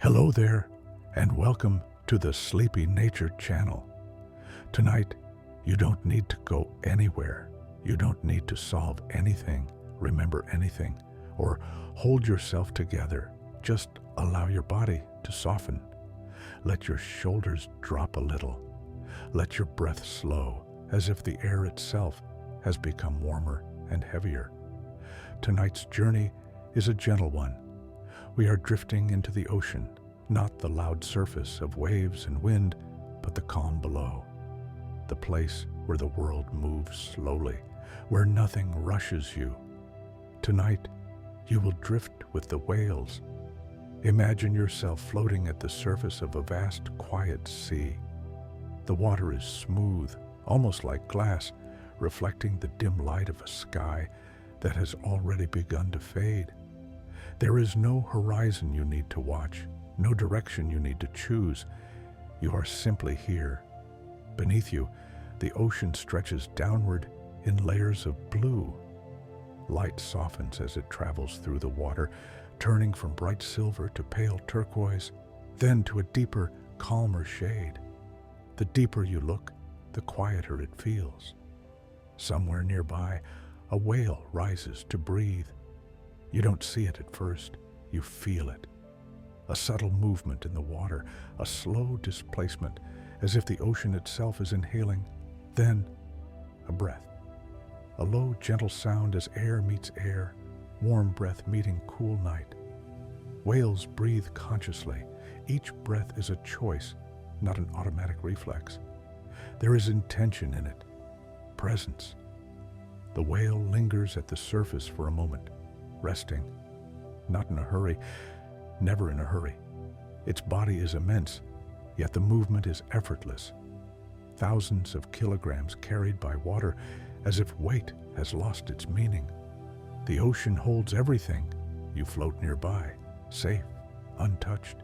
Hello there, and welcome to the Sleepy Nature channel. Tonight, you don't need to go anywhere. You don't need to solve anything, remember anything, or hold yourself together. Just allow your body to soften. Let your shoulders drop a little. Let your breath slow, as if the air itself has become warmer and heavier. Tonight's journey is a gentle one. We are drifting into the ocean, not the loud surface of waves and wind, but the calm below. The place where the world moves slowly, where nothing rushes you. Tonight, you will drift with the whales. Imagine yourself floating at the surface of a vast, quiet sea. The water is smooth, almost like glass, reflecting the dim light of a sky that has already begun to fade. There is no horizon you need to watch, no direction you need to choose. You are simply here. Beneath you, the ocean stretches downward in layers of blue. Light softens as it travels through the water, turning from bright silver to pale turquoise, then to a deeper, calmer shade. The deeper you look, the quieter it feels. Somewhere nearby, a whale rises to breathe. You don't see it at first, you feel it. A subtle movement in the water, a slow displacement, as if the ocean itself is inhaling. Then, a breath. A low, gentle sound as air meets air, warm breath meeting cool night. Whales breathe consciously. Each breath is a choice, not an automatic reflex. There is intention in it, presence. The whale lingers at the surface for a moment, resting, not in a hurry, never in a hurry. Its body is immense, yet the movement is effortless. Thousands of kilograms carried by water, as if weight has lost its meaning. The ocean holds everything. You float nearby, safe, untouched.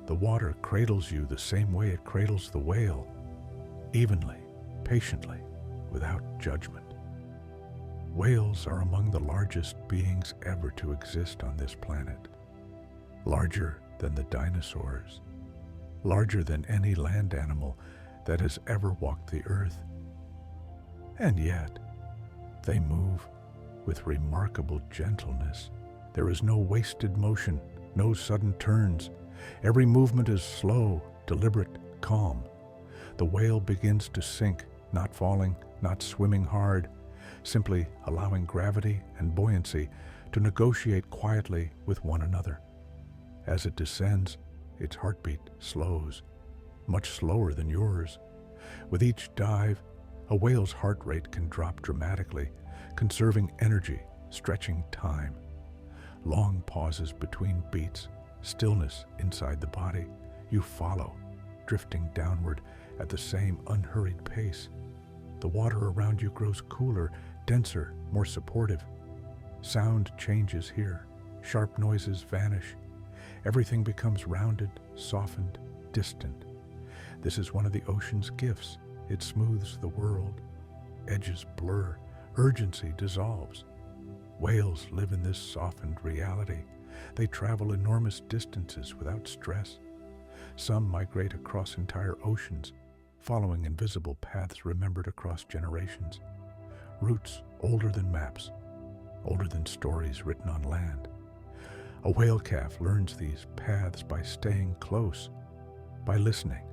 The water cradles you the same way it cradles the whale, evenly, patiently, without judgment. Whales are among the largest beings ever to exist on this planet. Larger than the dinosaurs, larger than any land animal that has ever walked the earth. And yet, they move with remarkable gentleness. There is no wasted motion, no sudden turns. Every movement is slow, deliberate, calm. The whale begins to sink, not falling, not swimming hard, simply allowing gravity and buoyancy to negotiate quietly with one another. As it descends, its heartbeat slows, much slower than yours. With each dive, a whale's heart rate can drop dramatically, conserving energy, stretching time. Long pauses between beats, stillness inside the body. You follow, drifting downward at the same unhurried pace. The water around you grows cooler, denser, more supportive. Sound changes here. Sharp noises vanish. Everything becomes rounded, softened, distant. This is one of the ocean's gifts. It smooths the world. Edges blur. Urgency dissolves. Whales live in this softened reality. They travel enormous distances without stress. Some migrate across entire oceans, following invisible paths remembered across generations. Routes older than maps, older than stories written on land. A whale calf learns these paths by staying close, by listening,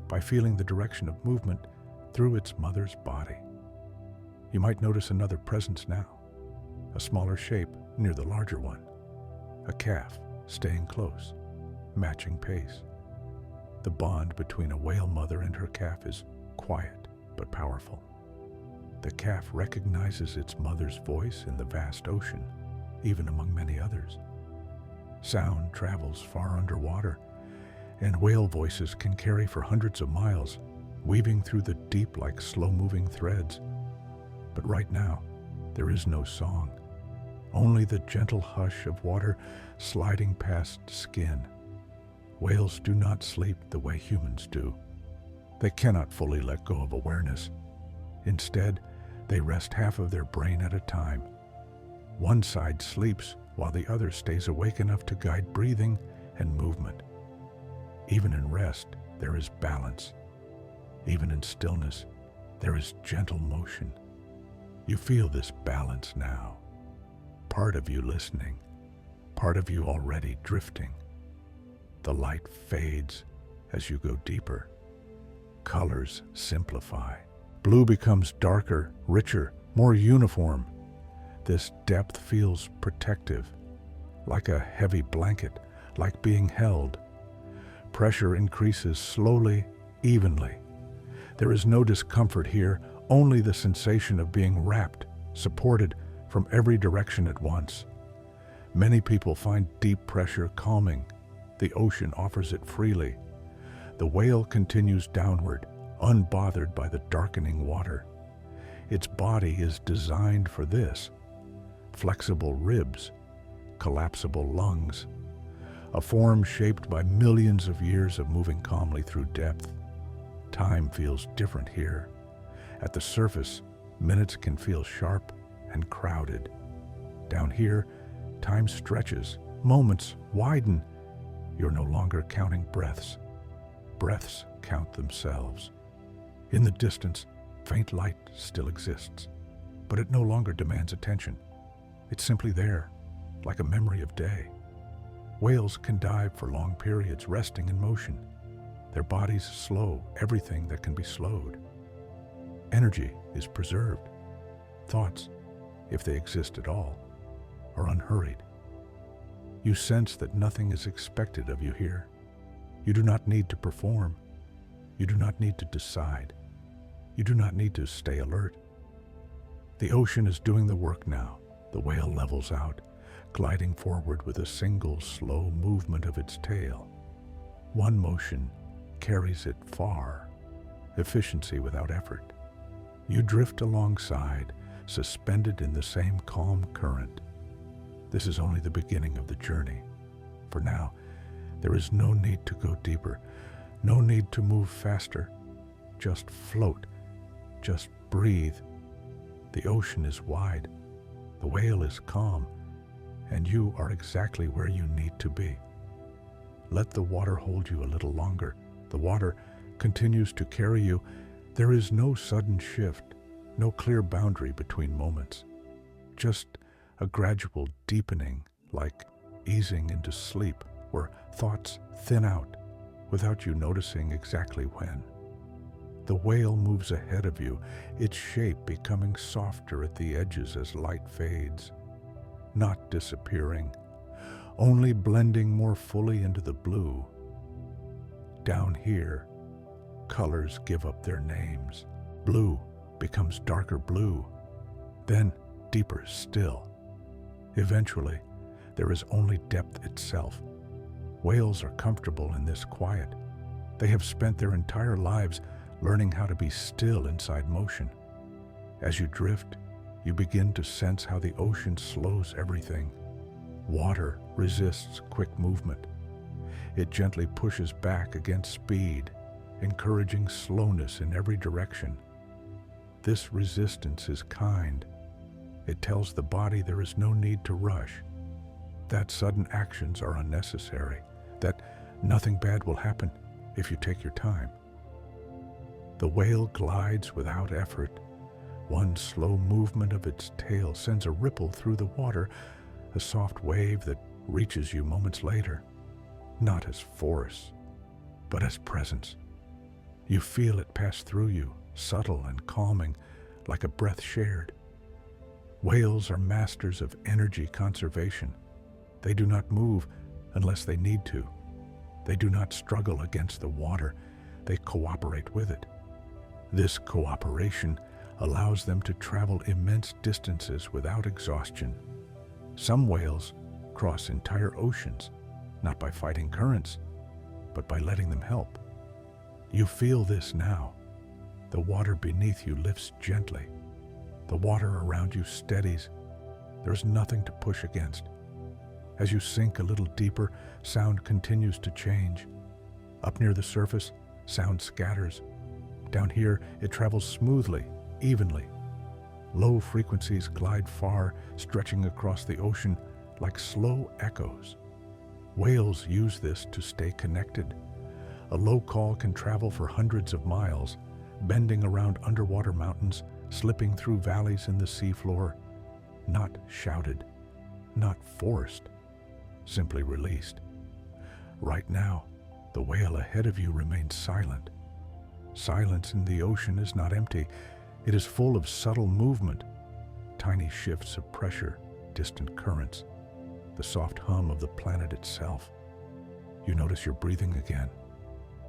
by feeling the direction of movement through its mother's body. You might notice another presence now, a smaller shape near the larger one. A calf staying close, matching pace. The bond between a whale mother and her calf is quiet but powerful. The calf recognizes its mother's voice in the vast ocean, even among many others. Sound travels far underwater, and whale voices can carry for hundreds of miles, weaving through the deep like slow-moving threads. But right now, there is no song, only the gentle hush of water sliding past skin. Whales do not sleep the way humans do. They cannot fully let go of awareness. Instead, they rest half of their brain at a time. One side sleeps while the other stays awake enough to guide breathing and movement. Even in rest, there is balance. Even in stillness, there is gentle motion. You feel this balance now. Part of you listening, part of you already drifting. The light fades as you go deeper. Colors simplify. Blue becomes darker, richer, more uniform. This depth feels protective, like a heavy blanket, like being held. Pressure increases slowly, evenly. There is no discomfort here, only the sensation of being wrapped, supported from every direction at once. Many people find deep pressure calming. The ocean offers it freely. The whale continues downward, unbothered by the darkening water. Its body is designed for this. Flexible ribs, collapsible lungs, a form shaped by millions of years of moving calmly through depth. Time feels different here. At the surface, minutes can feel sharp and crowded. Down here, time stretches, moments widen. You're no longer counting breaths. Breaths count themselves. In the distance, faint light still exists, but it no longer demands attention. It's simply there, like a memory of day. Whales can dive for long periods, resting in motion. Their bodies slow everything that can be slowed. Energy is preserved. Thoughts, if they exist at all, are unhurried. You sense that nothing is expected of you here. You do not need to perform. You do not need to decide. You do not need to stay alert. The ocean is doing the work now. The whale levels out, gliding forward with a single slow movement of its tail. One motion carries it far, efficiency without effort. You drift alongside, suspended in the same calm current. This is only the beginning of the journey. For now, there is no need to go deeper, no need to move faster. Just float, just breathe. The ocean is wide, the whale is calm, and you are exactly where you need to be. Let the water hold you a little longer. The water continues to carry you. There is no sudden shift, no clear boundary between moments. Just a gradual deepening, like easing into sleep, where thoughts thin out without you noticing exactly when. The whale moves ahead of you, its shape becoming softer at the edges as light fades. Not disappearing, only blending more fully into the blue. Down here, colors give up their names. Blue becomes darker blue, then deeper still. Eventually, there is only depth itself. Whales are comfortable in this quiet. They have spent their entire lives learning how to be still inside motion. As you drift, you begin to sense how the ocean slows everything. Water resists quick movement. It gently pushes back against speed, encouraging slowness in every direction. This resistance is kind. It tells the body there is no need to rush, that sudden actions are unnecessary, that nothing bad will happen if you take your time. The whale glides without effort. One slow movement of its tail sends a ripple through the water, a soft wave that reaches you moments later, not as force, but as presence. You feel it pass through you, subtle and calming, like a breath shared. Whales are masters of energy conservation. They do not move unless they need to. They do not struggle against the water. They cooperate with it. This cooperation allows them to travel immense distances without exhaustion. Some whales cross entire oceans, not by fighting currents, but by letting them help. You feel this now. The water beneath you lifts gently. The water around you steadies. There's nothing to push against. As you sink a little deeper, sound continues to change. Up near the surface, sound scatters. Down here, it travels smoothly, evenly. Low frequencies glide far, stretching across the ocean like slow echoes. Whales use this to stay connected. A low call can travel for hundreds of miles, bending around underwater mountains, slipping through valleys in the seafloor. Not shouted, not forced, simply released. Right now, the whale ahead of you remains silent. Silence in the ocean is not empty. It is full of subtle movement, tiny shifts of pressure, distant currents, the soft hum of the planet itself. You notice your breathing again.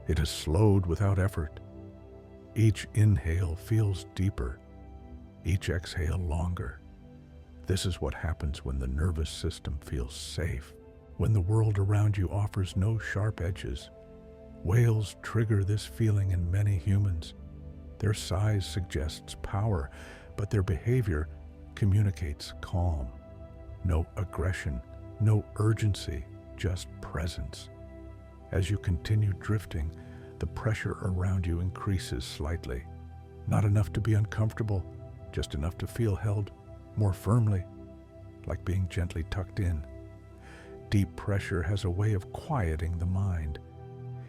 It has slowed without effort. Each inhale feels deeper, each exhale longer. This is what happens when the nervous system feels safe, when the world around you offers no sharp edges. Whales trigger this feeling in many humans. Their size suggests power, but their behavior communicates calm. No aggression, no urgency, just presence. As you continue drifting, the pressure around you increases slightly. Not enough to be uncomfortable, just enough to feel held more firmly, like being gently tucked in. Deep pressure has a way of quieting the mind.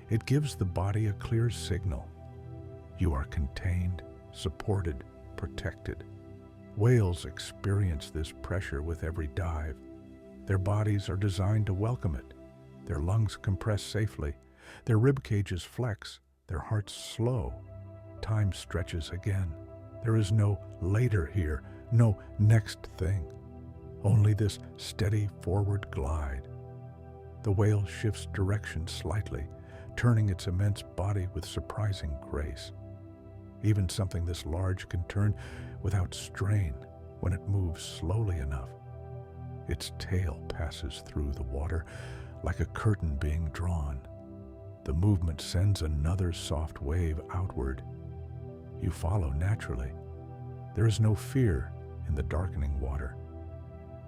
It gives the body a clear signal. You are contained, supported, protected. Whales experience this pressure with every dive. Their bodies are designed to welcome it. Their lungs compress safely. Their rib cages flex. Their hearts slow. Time stretches again. There is no later here, no next thing. Only this steady forward glide. The whale shifts direction slightly, turning its immense body with surprising grace. Even something this large can turn without strain when it moves slowly enough. Its tail passes through the water like a curtain being drawn. The movement sends another soft wave outward. You follow naturally. There is no fear in the darkening water.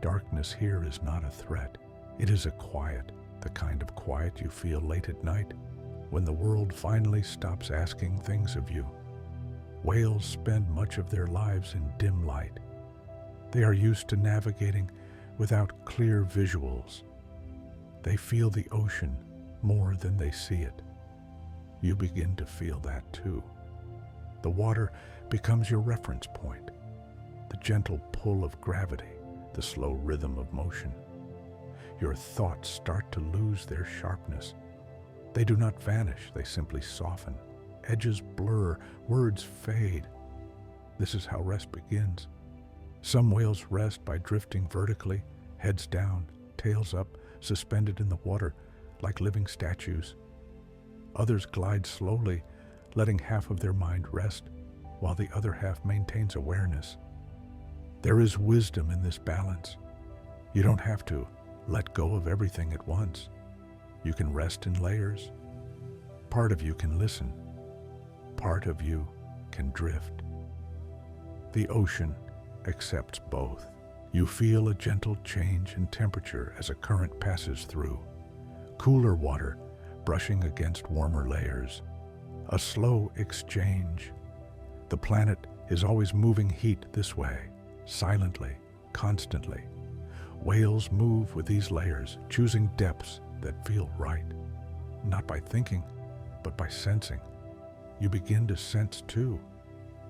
Darkness here is not a threat. It is a quiet, the kind of quiet you feel late at night when the world finally stops asking things of you. Whales spend much of their lives in dim light. They are used to navigating without clear visuals. They feel the ocean more than they see it. You begin to feel that too. The water becomes your reference point, the gentle pull of gravity, the slow rhythm of motion. Your thoughts start to lose their sharpness. They do not vanish, they simply soften. Edges blur, words fade. This is how rest begins. Some whales rest by drifting vertically, heads down, tails up, suspended in the water, like living statues. Others glide slowly, letting half of their mind rest, while the other half maintains awareness. There is wisdom in this balance. You don't have to let go of everything at once. You can rest in layers. Part of you can listen. Part of you can drift. The ocean accepts both. You feel a gentle change in temperature as a current passes through. Cooler water brushing against warmer layers. A slow exchange. The planet is always moving heat this way, silently, constantly. Whales move with these layers, choosing depths that feel right. Not by thinking, but by sensing. You begin to sense too.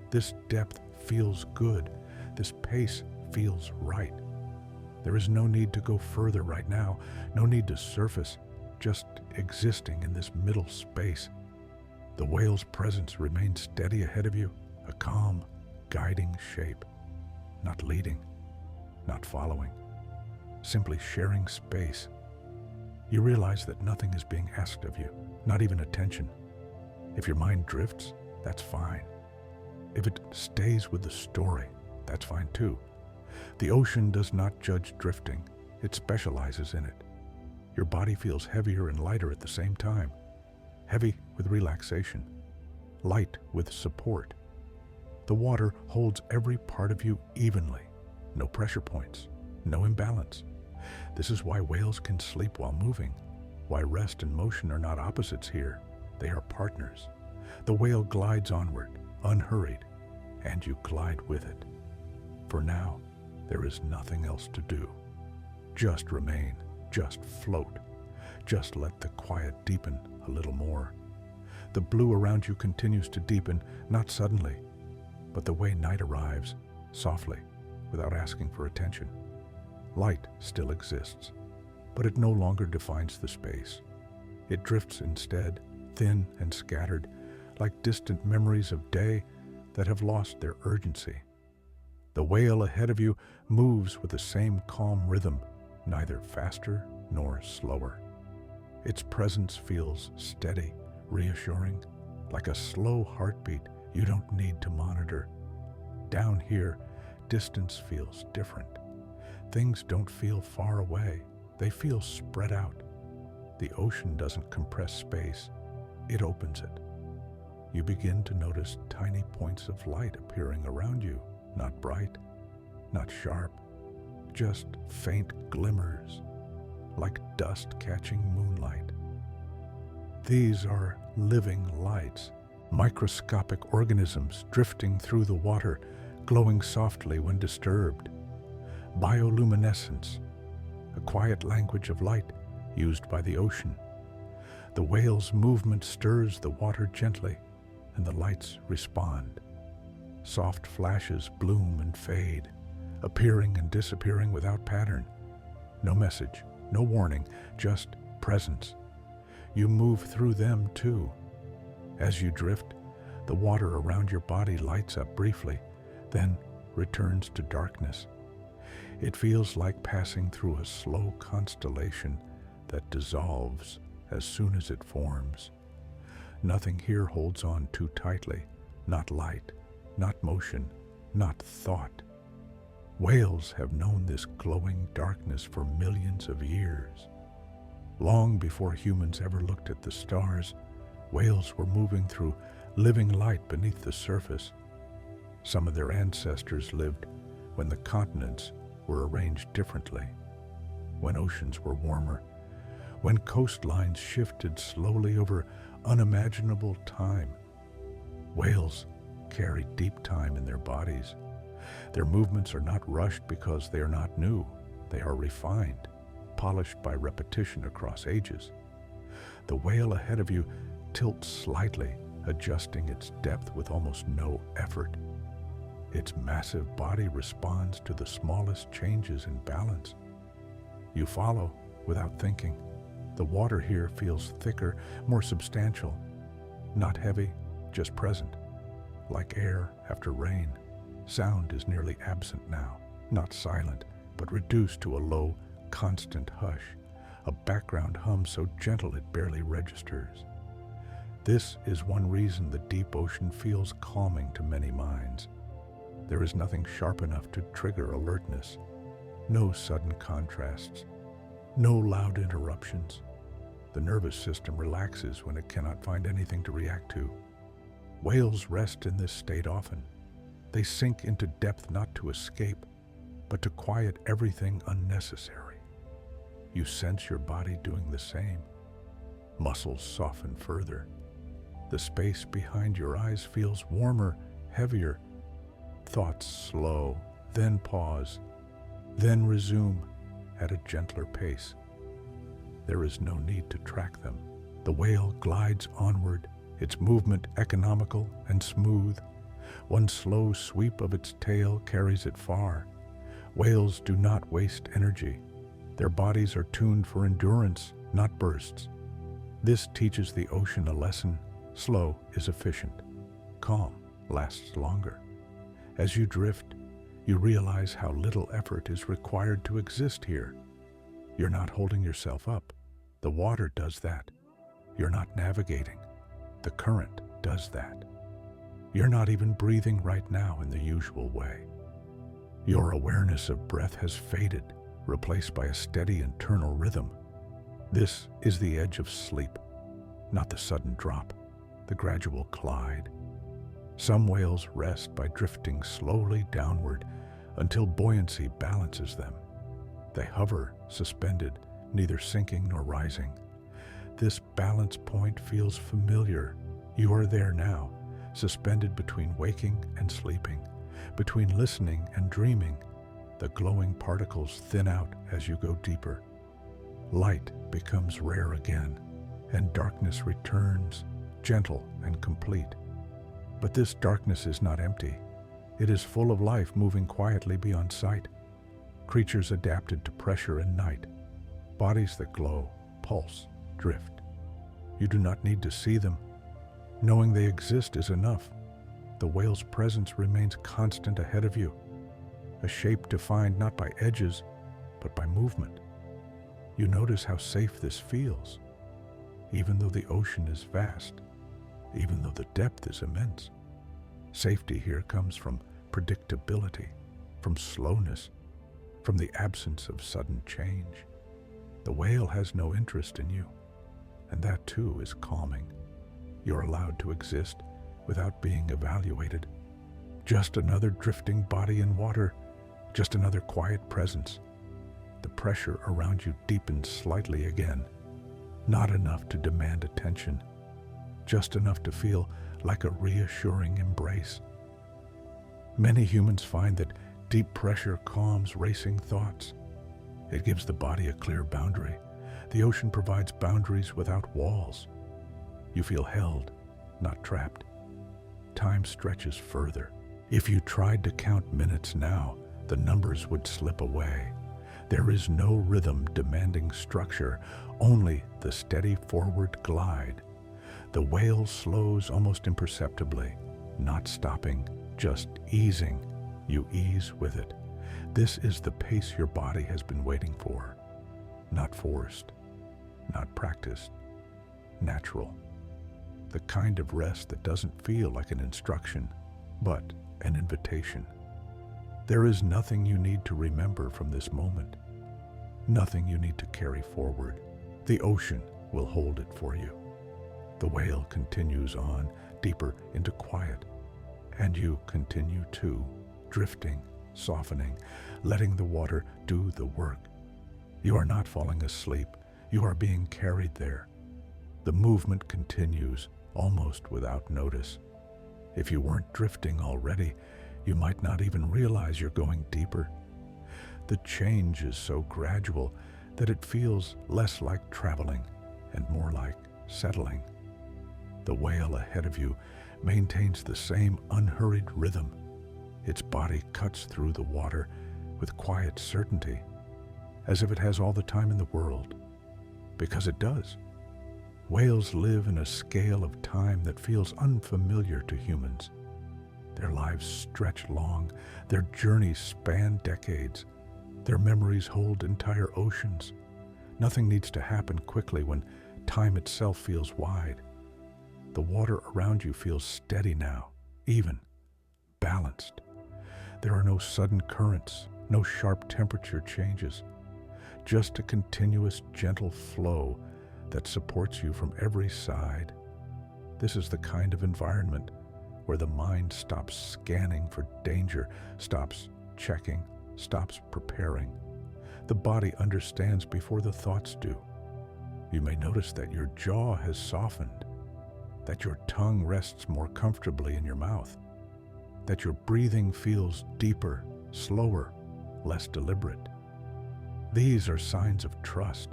This depth feels good. This pace feels right. There is no need to go further right now, no need to surface, just existing in this middle space. The whale's presence remains steady ahead of you, a calm, guiding shape. Not leading, not following, simply sharing space. You realize that nothing is being asked of you, not even attention. If your mind drifts, that's fine. If it stays with the story, that's fine too. The ocean does not judge drifting, it specializes in it. Your body feels heavier and lighter at the same time. Heavy with relaxation, light with support. The water holds every part of you evenly. No pressure points, no imbalance. This is why whales can sleep while moving, why rest and motion are not opposites here. They are partners. The whale glides onward, unhurried, and you glide with it. For now, there is nothing else to do. Just remain, just float, Just let the quiet deepen a little more. The blue around you continues to deepen, not suddenly, but the way night arrives, softly, without asking for attention. Light still exists, but it no longer defines the space. It drifts instead, thin and scattered, like distant memories of day that have lost their urgency. The whale ahead of you moves with the same calm rhythm, neither faster nor slower. Its presence feels steady, reassuring, like a slow heartbeat you don't need to monitor. Down here, distance feels different. Things don't feel far away, they feel spread out. The ocean doesn't compress space, it opens it. You begin to notice tiny points of light appearing around you, not bright, not sharp, just faint glimmers, like dust catching moonlight. These are living lights, microscopic organisms drifting through the water, glowing softly when disturbed. Bioluminescence, a quiet language of light used by the ocean. The whale's movement stirs the water gently, and the lights respond. Soft flashes bloom and fade, appearing and disappearing without pattern. No message, no warning, just presence. You move through them too. As you drift, the water around your body lights up briefly, then returns to darkness. It feels like passing through a slow constellation that dissolves as soon as it forms. Nothing here holds on too tightly, not light, not motion, not thought. Whales have known this glowing darkness for millions of years. Long before humans ever looked at the stars, whales were moving through living light beneath the surface. Some of their ancestors lived when the continents were arranged differently, when oceans were warmer, when coastlines shifted slowly over unimaginable time. Whales carry deep time in their bodies. Their movements are not rushed because they are not new. They are refined, polished by repetition across ages. The whale ahead of you tilts slightly, adjusting its depth with almost no effort. Its massive body responds to the smallest changes in balance. You follow without thinking. The water here feels thicker, more substantial. Not heavy, just present. Like air after rain, sound is nearly absent now. Not silent, but reduced to a low, constant hush. A background hum so gentle it barely registers. This is one reason the deep ocean feels calming to many minds. There is nothing sharp enough to trigger alertness. No sudden contrasts. No loud interruptions. The nervous system relaxes when it cannot find anything to react to. Whales rest in this state often. They sink into depth not to escape, but to quiet everything unnecessary. You sense your body doing the same. Muscles soften further. The space behind your eyes feels warmer, heavier. Thoughts slow, then pause, then resume at a gentler pace. There is no need to track them. The whale glides onward, its movement economical and smooth. One slow sweep of its tail carries it far. Whales do not waste energy. Their bodies are tuned for endurance, not bursts. This teaches the ocean a lesson. Slow is efficient. Calm lasts longer. As you drift, you realize how little effort is required to exist here. You're not holding yourself up. The water does that. You're not navigating. The current does that. You're not even breathing right now in the usual way. Your awareness of breath has faded, replaced by a steady internal rhythm. This is the edge of sleep, not the sudden drop, the gradual glide. Some whales rest by drifting slowly downward until buoyancy balances them. They hover, suspended, neither sinking nor rising. This balance point feels familiar. You are there now, suspended between waking and sleeping, between listening and dreaming. The glowing particles thin out as you go deeper. Light becomes rare again, and darkness returns, gentle and complete. But this darkness is not empty. It is full of life moving quietly beyond sight. Creatures adapted to pressure and night. Bodies that glow, pulse, drift. You do not need to see them. Knowing they exist is enough. The whale's presence remains constant ahead of you, a shape defined not by edges, but by movement. You notice how safe this feels, even though the ocean is vast, even though the depth is immense. Safety here comes from predictability, from slowness, from the absence of sudden change. The whale has no interest in you, and that too is calming. You're allowed to exist without being evaluated. Just another drifting body in water, just another quiet presence. The pressure around you deepens slightly again, not enough to demand attention, just enough to feel like a reassuring embrace. Many humans find that deep pressure calms racing thoughts. It gives the body a clear boundary. The ocean provides boundaries without walls. You feel held, not trapped. Time stretches further. If you tried to count minutes now, the numbers would slip away. There is no rhythm demanding structure, only the steady forward glide. The whale slows almost imperceptibly, not stopping, just easing. You ease with it. This is the pace your body has been waiting for. Not forced, not practiced, natural. The kind of rest that doesn't feel like an instruction, but an invitation. There is nothing you need to remember from this moment. Nothing you need to carry forward. The ocean will hold it for you. The whale continues on, deeper into quiet. And you continue too, drifting, softening, letting the water do the work. You are not falling asleep. You are being carried there. The movement continues, almost without notice. If you weren't drifting already, you might not even realize you're going deeper. The change is so gradual that it feels less like traveling and more like settling. The whale ahead of you maintains the same unhurried rhythm. Its body cuts through the water with quiet certainty, as if it has all the time in the world. Because it does. Whales live in a scale of time that feels unfamiliar to humans. Their lives stretch long, their journeys span decades, their memories hold entire oceans. Nothing needs to happen quickly when time itself feels wide. The water around you feels steady now, even, balanced. There are no sudden currents, no sharp temperature changes, just a continuous gentle flow that supports you from every side. This is the kind of environment where the mind stops scanning for danger, stops checking, stops preparing. The body understands before the thoughts do. You may notice that your jaw has softened, that your tongue rests more comfortably in your mouth, that your breathing feels deeper, slower, less deliberate. These are signs of trust.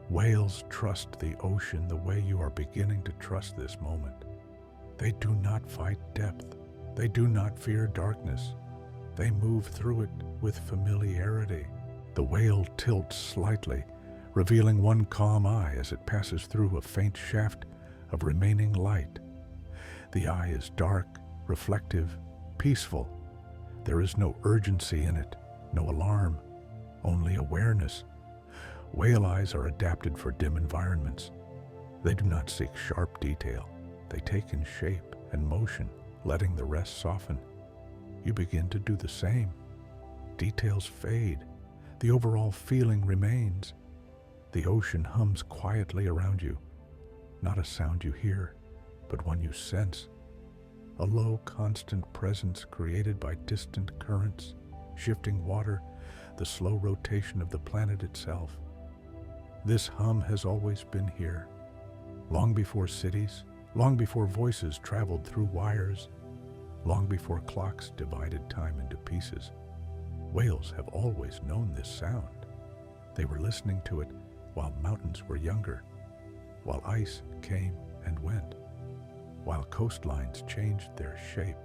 Whales trust the ocean the way you are beginning to trust this moment. They do not fight depth. They do not fear darkness. They move through it with familiarity. The whale tilts slightly, revealing one calm eye as it passes through a faint shaft of remaining light. The eye is dark, reflective, peaceful. There is no urgency in it, no alarm, only awareness. Whale eyes are adapted for dim environments. They do not seek sharp detail. They take in shape and motion, letting the rest soften. You begin to do the same. Details fade. The overall feeling remains. The ocean hums quietly around you. Not a sound you hear, but one you sense. A low, constant presence created by distant currents, shifting water, the slow rotation of the planet itself. This hum has always been here, long before cities, long before voices traveled through wires, long before clocks divided time into pieces. Whales have always known this sound. They were listening to it while mountains were younger, while ice came and went, while coastlines changed their shape.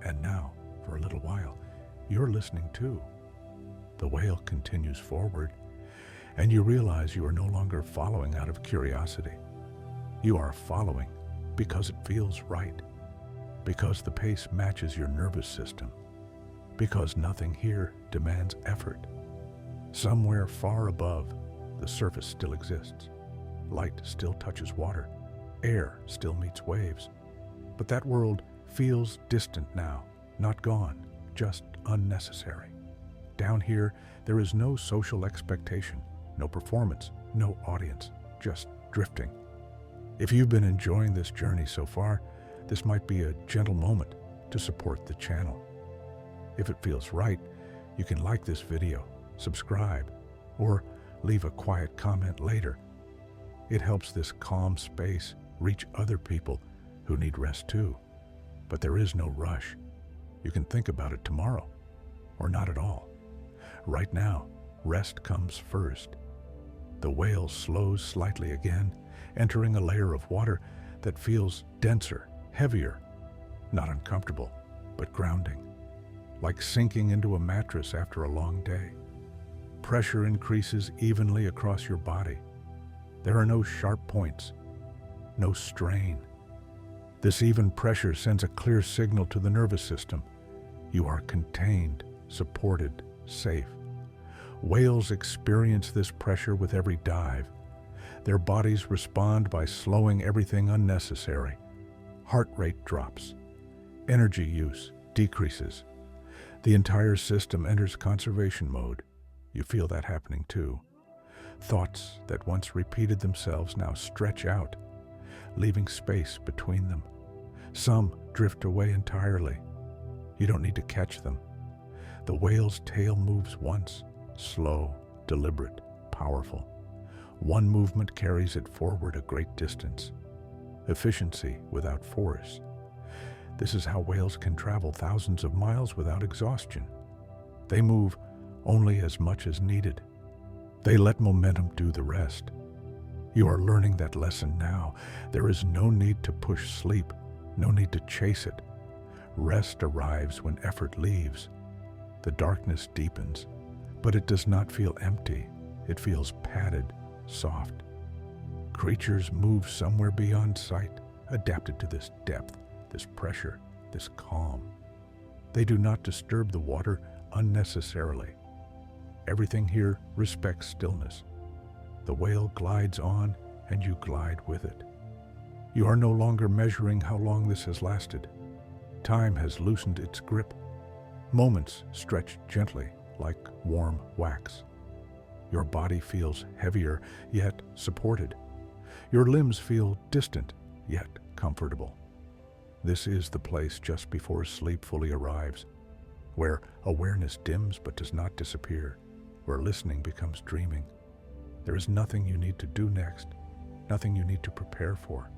And now, for a little while, you're listening too. The whale continues forward, and you realize you are no longer following out of curiosity. You are following because it feels right, because the pace matches your nervous system, because nothing here demands effort. Somewhere far above, the surface still exists. Light still touches water. Air still meets waves. But that world feels distant now, not gone, just unnecessary. Down here, there is no social expectation, no performance, no audience, just drifting. If you've been enjoying this journey so far, this might be a gentle moment to support the channel. If it feels right, you can like this video, subscribe, or leave a quiet comment later. It helps this calm space reach other people who need rest too. But there is no rush. You can think about it tomorrow, or not at all. Right now, rest comes first. The whale slows slightly again, entering a layer of water that feels denser, heavier, not uncomfortable, but grounding, like sinking into a mattress after a long day. Pressure increases evenly across your body. There are no sharp points, no strain. This even pressure sends a clear signal to the nervous system. You are contained, supported, safe. Whales experience this pressure with every dive. Their bodies respond by slowing everything unnecessary. Heart rate drops. Energy use decreases. The entire system enters conservation mode. You feel that happening too. Thoughts that once repeated themselves now stretch out, leaving space between them. Some drift away entirely. You don't need to catch them. The whale's tail moves once, slow, deliberate, powerful. One movement carries it forward a great distance. Efficiency without force. This is how whales can travel thousands of miles without exhaustion. They move only as much as needed. They let momentum do the rest. You are learning that lesson now. There is no need to push sleep, no need to chase it. Rest arrives when effort leaves. The darkness deepens, but it does not feel empty. It feels padded, soft. Creatures move somewhere beyond sight, adapted to this depth, this pressure, this calm. They do not disturb the water unnecessarily. Everything here respects stillness. The whale glides on, and you glide with it. You are no longer measuring how long this has lasted. Time has loosened its grip. Moments stretch gently, like warm wax. Your body feels heavier, yet supported. Your limbs feel distant, yet comfortable. This is the place just before sleep fully arrives, where awareness dims but does not disappear, where listening becomes dreaming. There is nothing you need to do next, nothing you need to prepare for.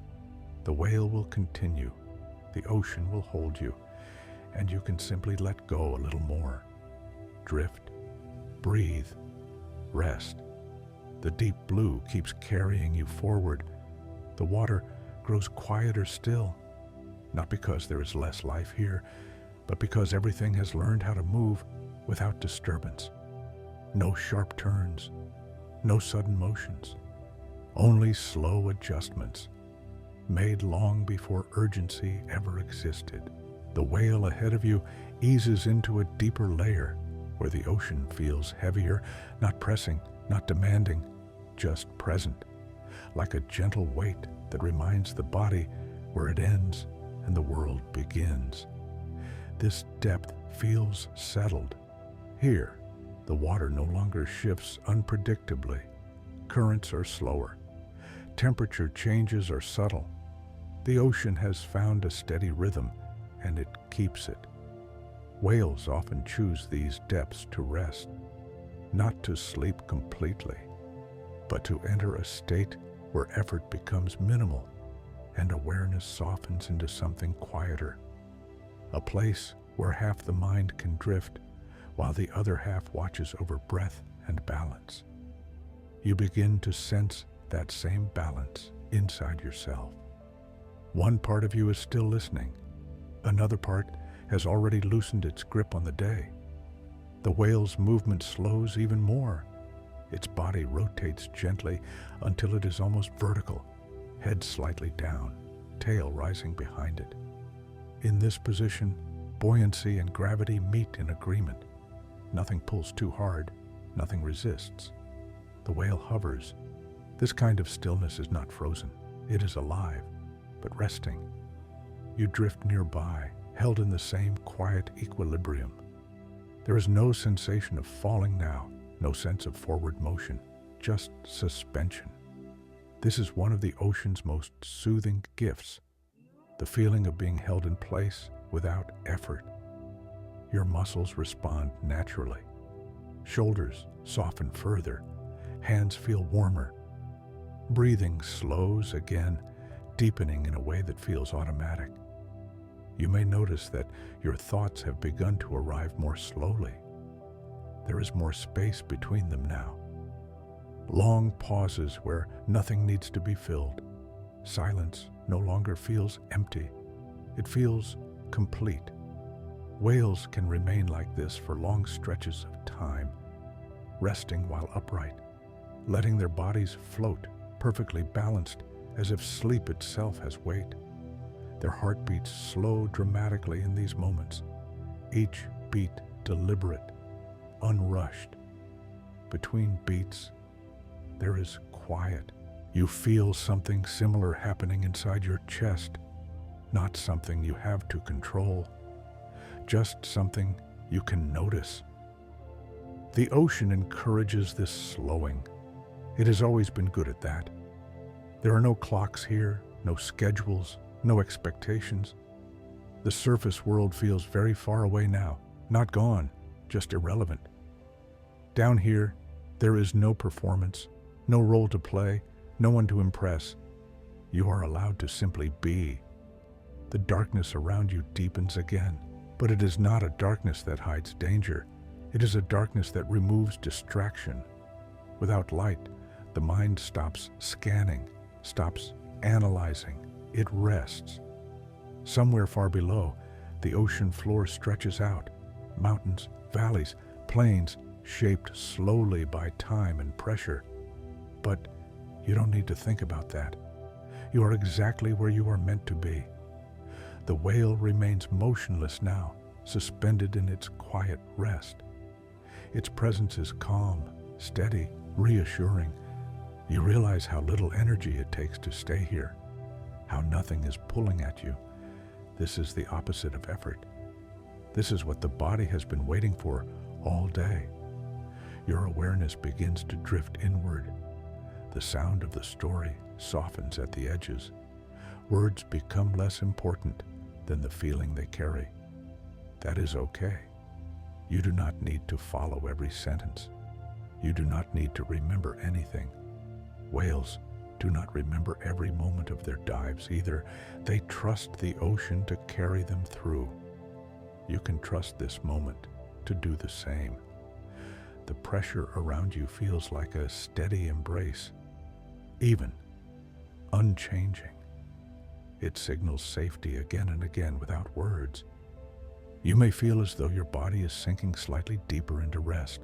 The whale will continue, the ocean will hold you, and you can simply let go a little more. Drift, breathe, rest. The deep blue keeps carrying you forward. The water grows quieter still, not because there is less life here, but because everything has learned how to move without disturbance. No sharp turns, no sudden motions, only slow adjustments, made long before urgency ever existed. The whale ahead of you eases into a deeper layer where the ocean feels heavier, not pressing, not demanding, just present, like a gentle weight that reminds the body where it ends and the world begins. This depth feels settled. Here, the water no longer shifts unpredictably. Currents are slower. Temperature changes are subtle. The ocean has found a steady rhythm, and it keeps it. Whales often choose these depths to rest, not to sleep completely, but to enter a state where effort becomes minimal and awareness softens into something quieter. A place where half the mind can drift while the other half watches over breath and balance. you begin to sense that same balance inside yourself. One part of you is still listening. Another part has already loosened its grip on the day. The whale's movement slows even more. Its body rotates gently until it is almost vertical, head slightly down, tail rising behind it. In this position, buoyancy and gravity meet in agreement. Nothing pulls too hard, nothing resists. The whale hovers. This kind of stillness is not frozen. It is alive, but resting. You drift nearby, held in the same quiet equilibrium. There is no sensation of falling now, no sense of forward motion, just suspension. This is one of the ocean's most soothing gifts, the feeling of being held in place without effort. Your muscles respond naturally. Shoulders soften further, hands feel warmer. Breathing slows again, deepening in a way that feels automatic. You may notice that your thoughts have begun to arrive more slowly. There is more space between them now. Long pauses where nothing needs to be filled. Silence no longer feels empty. It feels complete. Whales can remain like this for long stretches of time, resting while upright, letting their bodies float, perfectly balanced, as if sleep itself has weight. Their heartbeats slow dramatically in these moments, each beat deliberate, unrushed. Between beats, there is quiet. You feel something similar happening inside your chest, not something you have to control, just something you can notice. The ocean encourages this slowing. It has always been good at that. There are no clocks here, no schedules, no expectations. The surface world feels very far away now, not gone, just irrelevant. Down here, there is no performance, no role to play, no one to impress. You are allowed to simply be. The darkness around you deepens again, but it is not a darkness that hides danger. It is a darkness that removes distraction. Without light, the mind stops scanning, stops analyzing. It rests. Somewhere far below, the ocean floor stretches out. Mountains, valleys, plains, shaped slowly by time and pressure. But you don't need to think about that. You are exactly where you are meant to be. The whale remains motionless now, suspended in its quiet rest. Its presence is calm, steady, reassuring. You realize how little energy it takes to stay here, how nothing is pulling at you. This is the opposite of effort. This is what the body has been waiting for all day. Your awareness begins to drift inward. The sound of the story softens at the edges. Words become less important than the feeling they carry. That is okay. You do not need to follow every sentence. You do not need to remember anything. Whales do not remember every moment of their dives either. They trust the ocean to carry them through. You can trust this moment to do the same. The pressure around you feels like a steady embrace, even, unchanging. It signals safety again and again without words. You may feel as though your body is sinking slightly deeper into rest,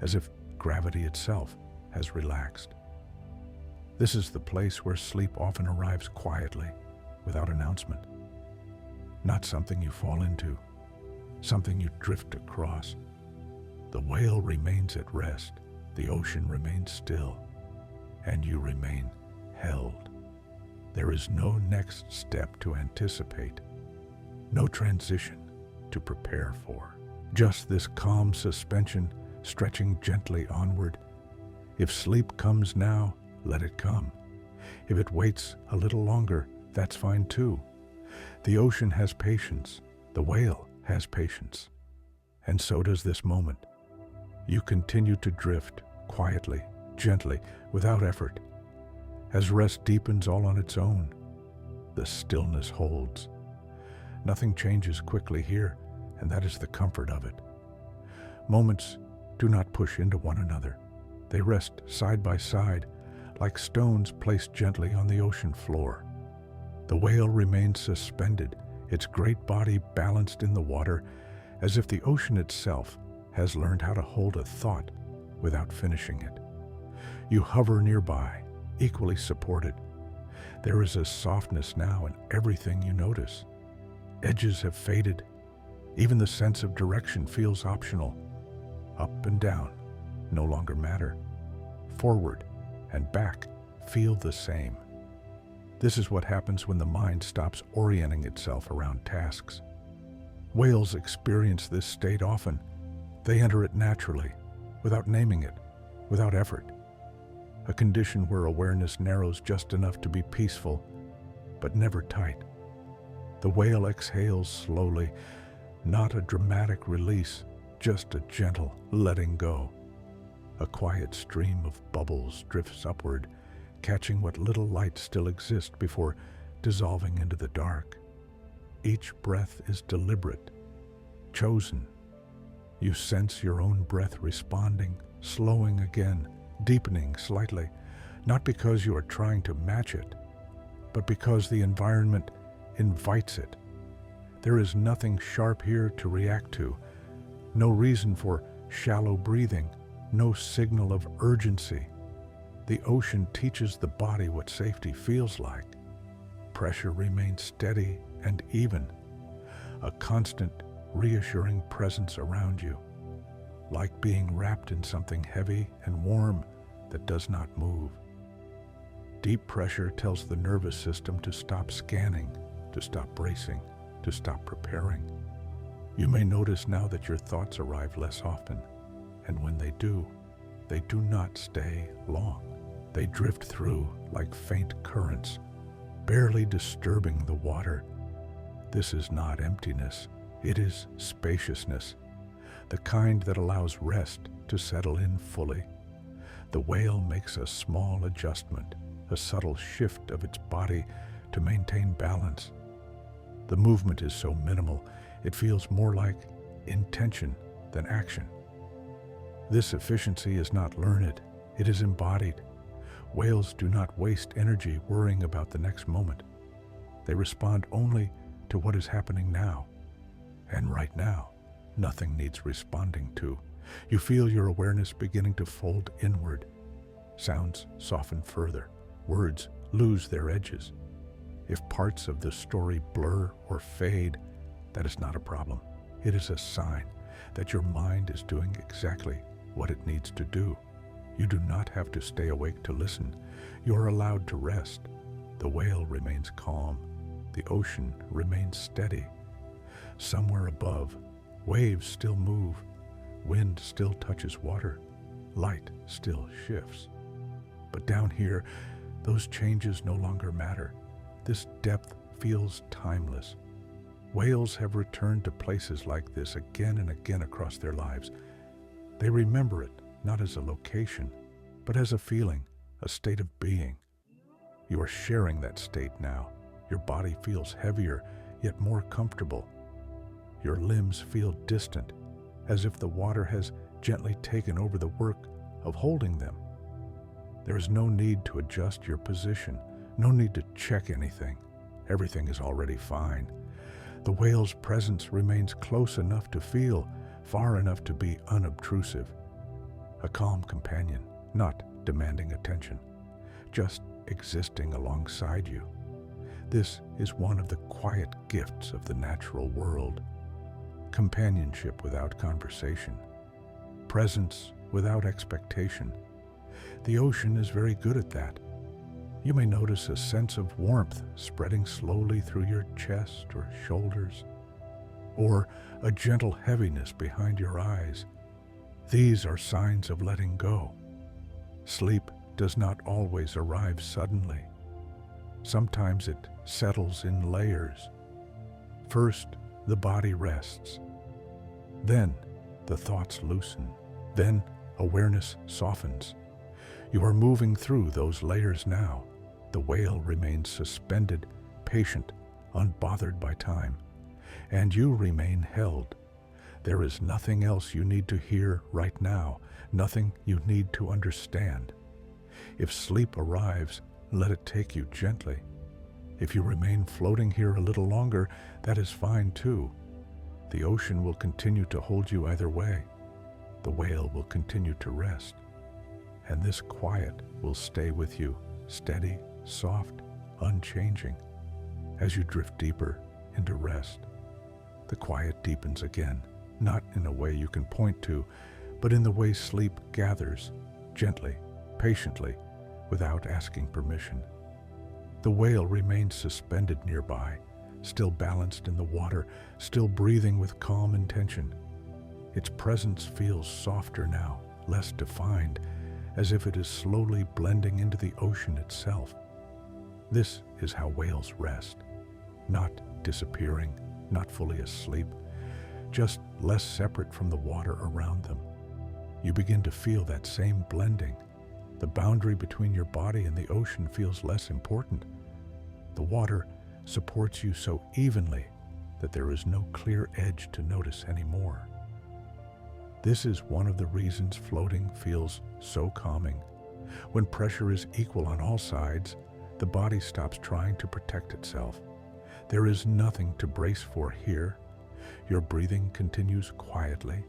as if gravity itself has relaxed. This is the place where sleep often arrives quietly, without announcement. Not something you fall into, something you drift across. The whale remains at rest, the ocean remains still, and you remain held. There is no next step to anticipate, no transition to prepare for. Just this calm suspension stretching gently onward. If sleep comes now, let it come. If it waits a little longer, that's fine too. The ocean has patience. The whale has patience. And so does this moment. You continue to drift quietly, gently, without effort. As rest deepens all on its own, the stillness holds. Nothing changes quickly here, and that is the comfort of it. Moments do not push into one another. They rest side by side, like stones placed gently on the ocean floor. The whale remains suspended, its great body balanced in the water, as if the ocean itself has learned how to hold a thought without finishing it. You hover nearby, equally supported. There is a softness now in everything you notice. Edges have faded. Even the sense of direction feels optional. Up and down no longer matter. Forward and back feel the same. This is what happens when the mind stops orienting itself around tasks. Whales experience this state often. They enter it naturally, without naming it, without effort. A condition where awareness narrows just enough to be peaceful, but never tight. The whale exhales slowly, not a dramatic release, just a gentle letting go. A quiet stream of bubbles drifts upward, catching what little light still exists before dissolving into the dark. Each breath is deliberate, chosen. You sense your own breath responding, slowing again, deepening slightly, not because you are trying to match it, but because the environment invites it. There is nothing sharp here to react to, no reason for shallow breathing, no signal of urgency. The ocean teaches the body what safety feels like. Pressure remains steady and even, a constant, reassuring presence around you, like being wrapped in something heavy and warm that does not move. Deep pressure tells the nervous system to stop scanning, to stop bracing, to stop preparing. You may notice now that your thoughts arrive less often, and when they do not stay long. They drift through like faint currents, barely disturbing the water. This is not emptiness, it is spaciousness, the kind that allows rest to settle in fully. The whale makes a small adjustment, a subtle shift of its body to maintain balance. The movement is so minimal, it feels more like intention than action. This efficiency is not learned, it is embodied. Whales do not waste energy worrying about the next moment. They respond only to what is happening now. And right now, nothing needs responding to. You feel your awareness beginning to fold inward. Sounds soften further. Words lose their edges. If parts of the story blur or fade, that is not a problem. It is a sign that your mind is doing exactly what it needs to do. You do not have to stay awake to listen. You are allowed to rest. The whale remains calm. The ocean remains steady. Somewhere above, waves still move. Wind still touches water. Light still shifts. But down here, those changes no longer matter. This depth feels timeless. Whales have returned to places like this again and again across their lives. They remember it not as a location, but as a feeling, a state of being. You are sharing that state now. Your body feels heavier, yet more comfortable. Your limbs feel distant, as if the water has gently taken over the work of holding them. There is no need to adjust your position, no need to check anything. Everything is already fine. The whale's presence remains close enough to feel, far enough to be unobtrusive. A calm companion, not demanding attention, just existing alongside you. This is one of the quiet gifts of the natural world. Companionship without conversation. Presence without expectation. The ocean is very good at that. You may notice a sense of warmth spreading slowly through your chest or shoulders, or a gentle heaviness behind your eyes. These are signs of letting go. Sleep does not always arrive suddenly. Sometimes it settles in layers. First, the body rests. Then, the thoughts loosen. Then, awareness softens. You are moving through those layers now. The whale remains suspended, patient, unbothered by time. And you remain held. There is nothing else you need to hear right now, nothing you need to understand. If sleep arrives, let it take you gently. If you remain floating here a little longer, that is fine too. The ocean will continue to hold you either way. The whale will continue to rest. And this quiet will stay with you, steady, soft, unchanging. As you drift deeper into rest, the quiet deepens again, not in a way you can point to, but in the way sleep gathers, gently, patiently, without asking permission. The whale remains suspended nearby, still balanced in the water, still breathing with calm intention. Its presence feels softer now, less defined, as if it is slowly blending into the ocean itself. This is how whales rest, not disappearing, not fully asleep, just less separate from the water around them. You begin to feel that same blending. The boundary between your body and the ocean feels less important. The water supports you so evenly that there is no clear edge to notice anymore. This is one of the reasons floating feels so calming. When pressure is equal on all sides, the body stops trying to protect itself. There is nothing to brace for here. Your breathing continues quietly,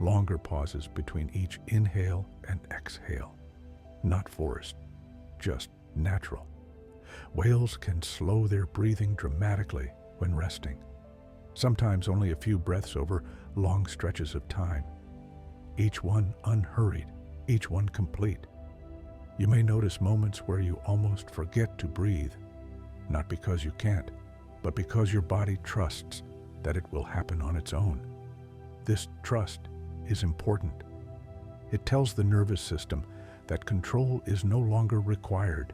longer pauses between each inhale and exhale. Not forced, just natural. Whales can slow their breathing dramatically when resting, sometimes only a few breaths over long stretches of time. Each one unhurried, each one complete. You may notice moments where you almost forget to breathe, not because you can't, but because your body trusts that it will happen on its own. This trust is important. It tells the nervous system that control is no longer required.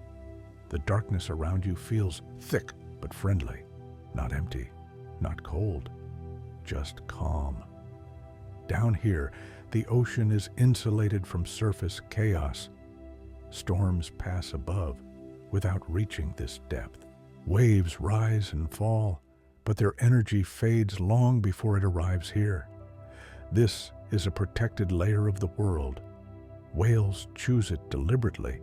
The darkness around you feels thick but friendly, not empty, not cold, just calm. Down here, the ocean is insulated from surface chaos. Storms pass above without reaching this depth. Waves rise and fall, but their energy fades long before it arrives here. This is a protected layer of the world. Whales choose it deliberately.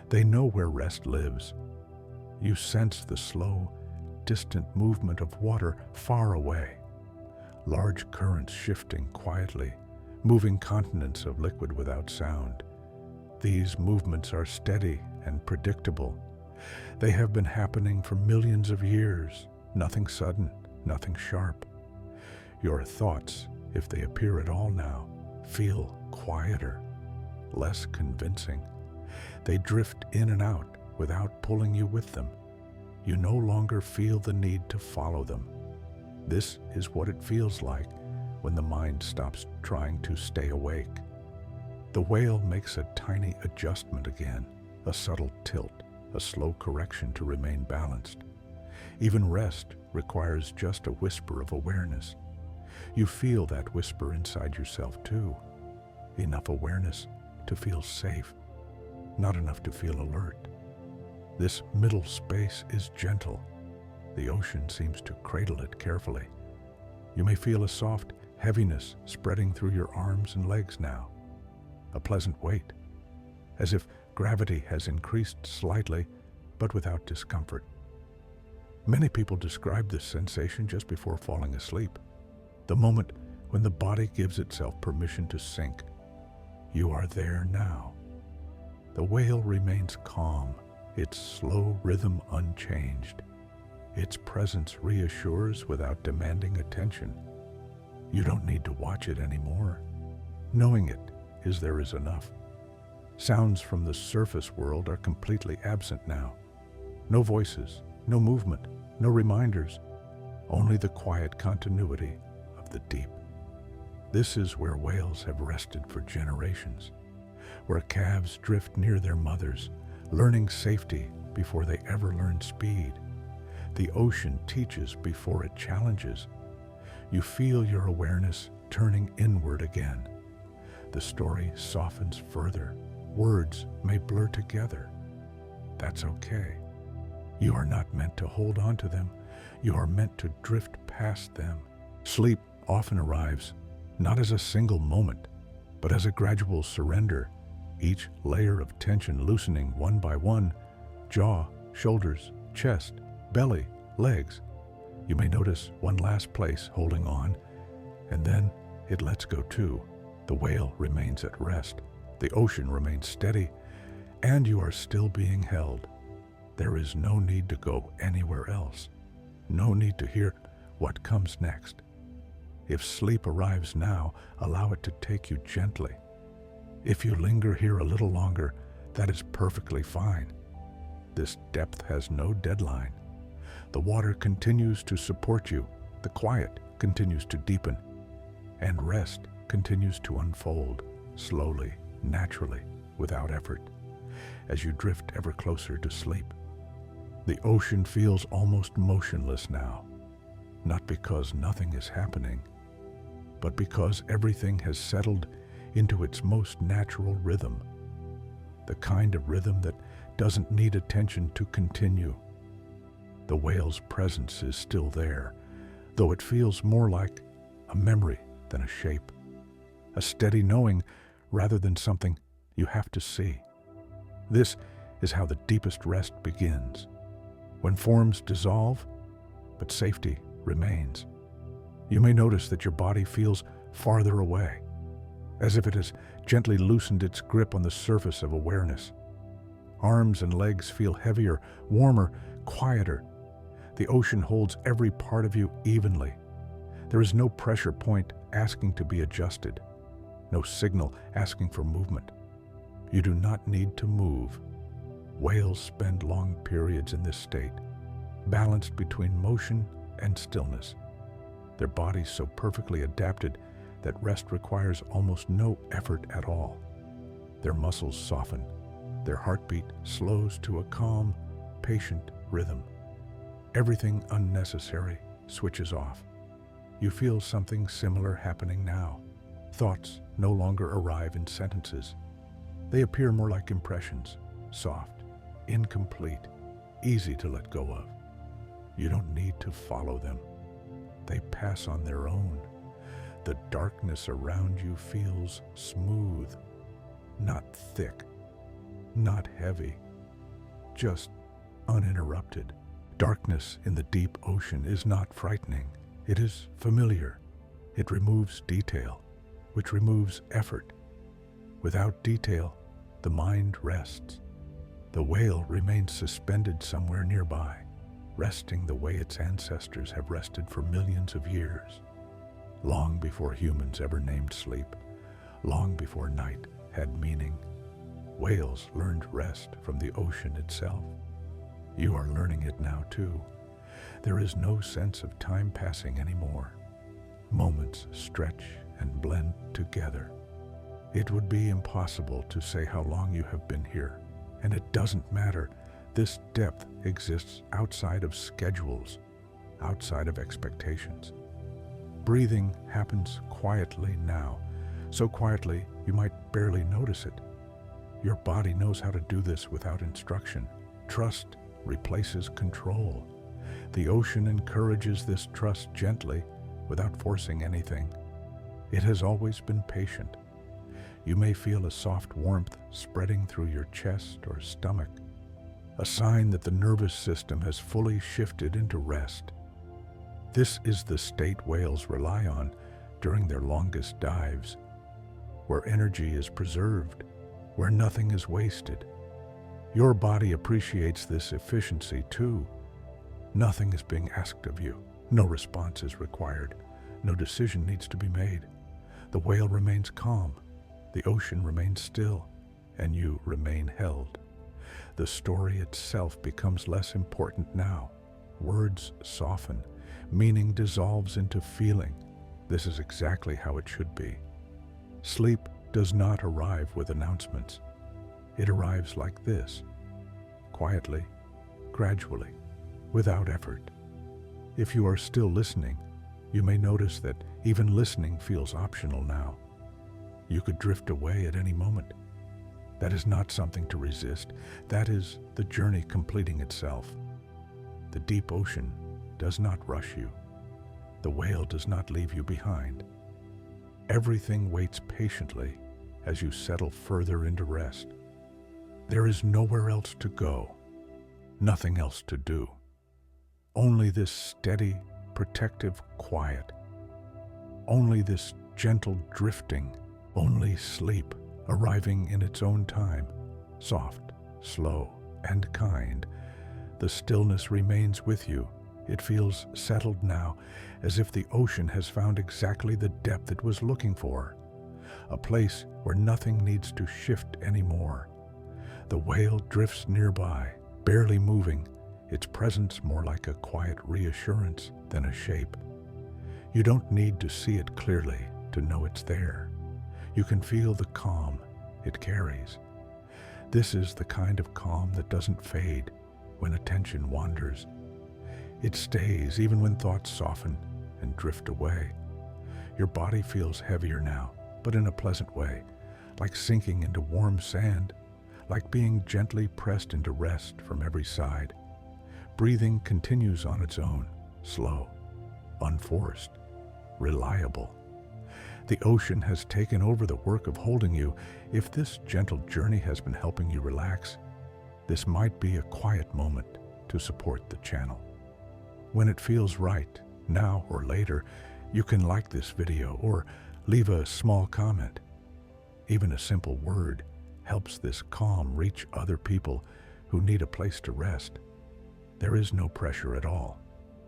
They know where rest lives. You sense the slow, distant movement of water far away. Large currents shifting quietly, moving continents of liquid without sound. These movements are steady and predictable. They have been happening for millions of years. Nothing sudden, nothing sharp. Your thoughts, if they appear at all now, feel quieter, less convincing. They drift in and out without pulling you with them. You no longer feel the need to follow them. This is what it feels like when the mind stops trying to stay awake. The whale makes a tiny adjustment again, a subtle tilt, a slow correction to remain balanced. Even rest requires just a whisper of awareness. You feel that whisper inside yourself too. Enough awareness to feel safe, not enough to feel alert. This middle space is gentle. The ocean seems to cradle it carefully. You may feel a soft heaviness spreading through your arms and legs now, a pleasant weight, as if gravity has increased slightly, but without discomfort. Many people describe this sensation just before falling asleep, the moment when the body gives itself permission to sink. You are there now. The whale remains calm, its slow rhythm unchanged. Its presence reassures without demanding attention. You don't need to watch it anymore. Knowing it there is enough. Sounds from the surface world are completely absent now. No voices, no movement, no reminders, only the quiet continuity of the deep. This is where whales have rested for generations, where calves drift near their mothers, learning safety before they ever learn speed. The ocean teaches before it challenges. You feel your awareness turning inward again. The story softens further. Words may blur together. That's okay. You are not meant to hold on to them. You are meant to drift past them. Sleep often arrives, not as a single moment, but as a gradual surrender, each layer of tension loosening one by one, jaw, shoulders, chest, belly, legs. You may notice one last place holding on, and then it lets go too. The whale remains at rest, the ocean remains steady, and you are still being held. There is no need to go anywhere else, no need to hear what comes next. If sleep arrives now, allow it to take you gently. If you linger here a little longer, that is perfectly fine. This depth has no deadline. The water continues to support you, the quiet continues to deepen, and rest continues to unfold, slowly, naturally, without effort, as you drift ever closer to sleep. The ocean feels almost motionless now, not because nothing is happening, but because everything has settled into its most natural rhythm, the kind of rhythm that doesn't need attention to continue. The whale's presence is still there, though it feels more like a memory than a shape, a steady knowing rather than something you have to see. This is how the deepest rest begins, when forms dissolve, but safety remains. You may notice that your body feels farther away, as if it has gently loosened its grip on the surface of awareness. Arms and legs feel heavier, warmer, quieter. The ocean holds every part of you evenly. There is no pressure point asking to be adjusted, no signal asking for movement. You do not need to move. Whales spend long periods in this state, balanced between motion and stillness. Their bodies so perfectly adapted that rest requires almost no effort at all. Their muscles soften, their heartbeat slows to a calm, patient rhythm. Everything unnecessary switches off. You feel something similar happening now. Thoughts no longer arrive in sentences. They appear more like impressions, soft, incomplete, easy to let go of. You don't need to follow them. They pass on their own. The darkness around you feels smooth, not thick, not heavy, just uninterrupted. Darkness in the deep ocean is not frightening. It is familiar. It removes detail, which removes effort. Without detail, the mind rests. The whale remains suspended somewhere nearby, resting the way its ancestors have rested for millions of years. Long before humans ever named sleep, long before night had meaning, whales learned rest from the ocean itself. You are learning it now too. There is no sense of time passing anymore. Moments stretch and blend together. It would be impossible to say how long you have been here, and it doesn't matter. This depth exists outside of schedules, outside of expectations. Breathing happens quietly now, so quietly you might barely notice it. Your body knows how to do this without instruction. Trust replaces control. The ocean encourages this trust gently, without forcing anything. It has always been patient. You may feel a soft warmth spreading through your chest or stomach, a sign that the nervous system has fully shifted into rest. This is the state whales rely on during their longest dives, where energy is preserved, where nothing is wasted. Your body appreciates this efficiency too. Nothing is being asked of you. No response is required. No decision needs to be made. The whale remains calm. The ocean remains still, and you remain held. The story itself becomes less important now. Words soften. Meaning dissolves into feeling. This is exactly how it should be. Sleep does not arrive with announcements. It arrives like this, quietly, gradually, without effort. If you are still listening, you may notice that even listening feels optional now. You could drift away at any moment. That is not something to resist. That is the journey completing itself. The deep ocean does not rush you. The whale does not leave you behind. Everything waits patiently as you settle further into rest. There is nowhere else to go, nothing else to do. Only this steady, protective quiet. Only this gentle drifting. Only sleep, arriving in its own time, soft, slow, and kind. The stillness remains with you. It feels settled now, as if the ocean has found exactly the depth it was looking for. A place where nothing needs to shift anymore. The whale drifts nearby, barely moving, its presence more like a quiet reassurance than a shape. You don't need to see it clearly to know it's there. You can feel the calm it carries. This is the kind of calm that doesn't fade when attention wanders. It stays even when thoughts soften and drift away. Your body feels heavier now, but in a pleasant way, like sinking into warm sand, like being gently pressed into rest from every side. Breathing continues on its own, slow, unforced, reliable. The ocean has taken over the work of holding you. If this gentle journey has been helping you relax, this might be a quiet moment to support the channel. When it feels right, now or later, you can like this video or leave a small comment. Even a simple word helps this calm reach other people who need a place to rest. There is no pressure at all.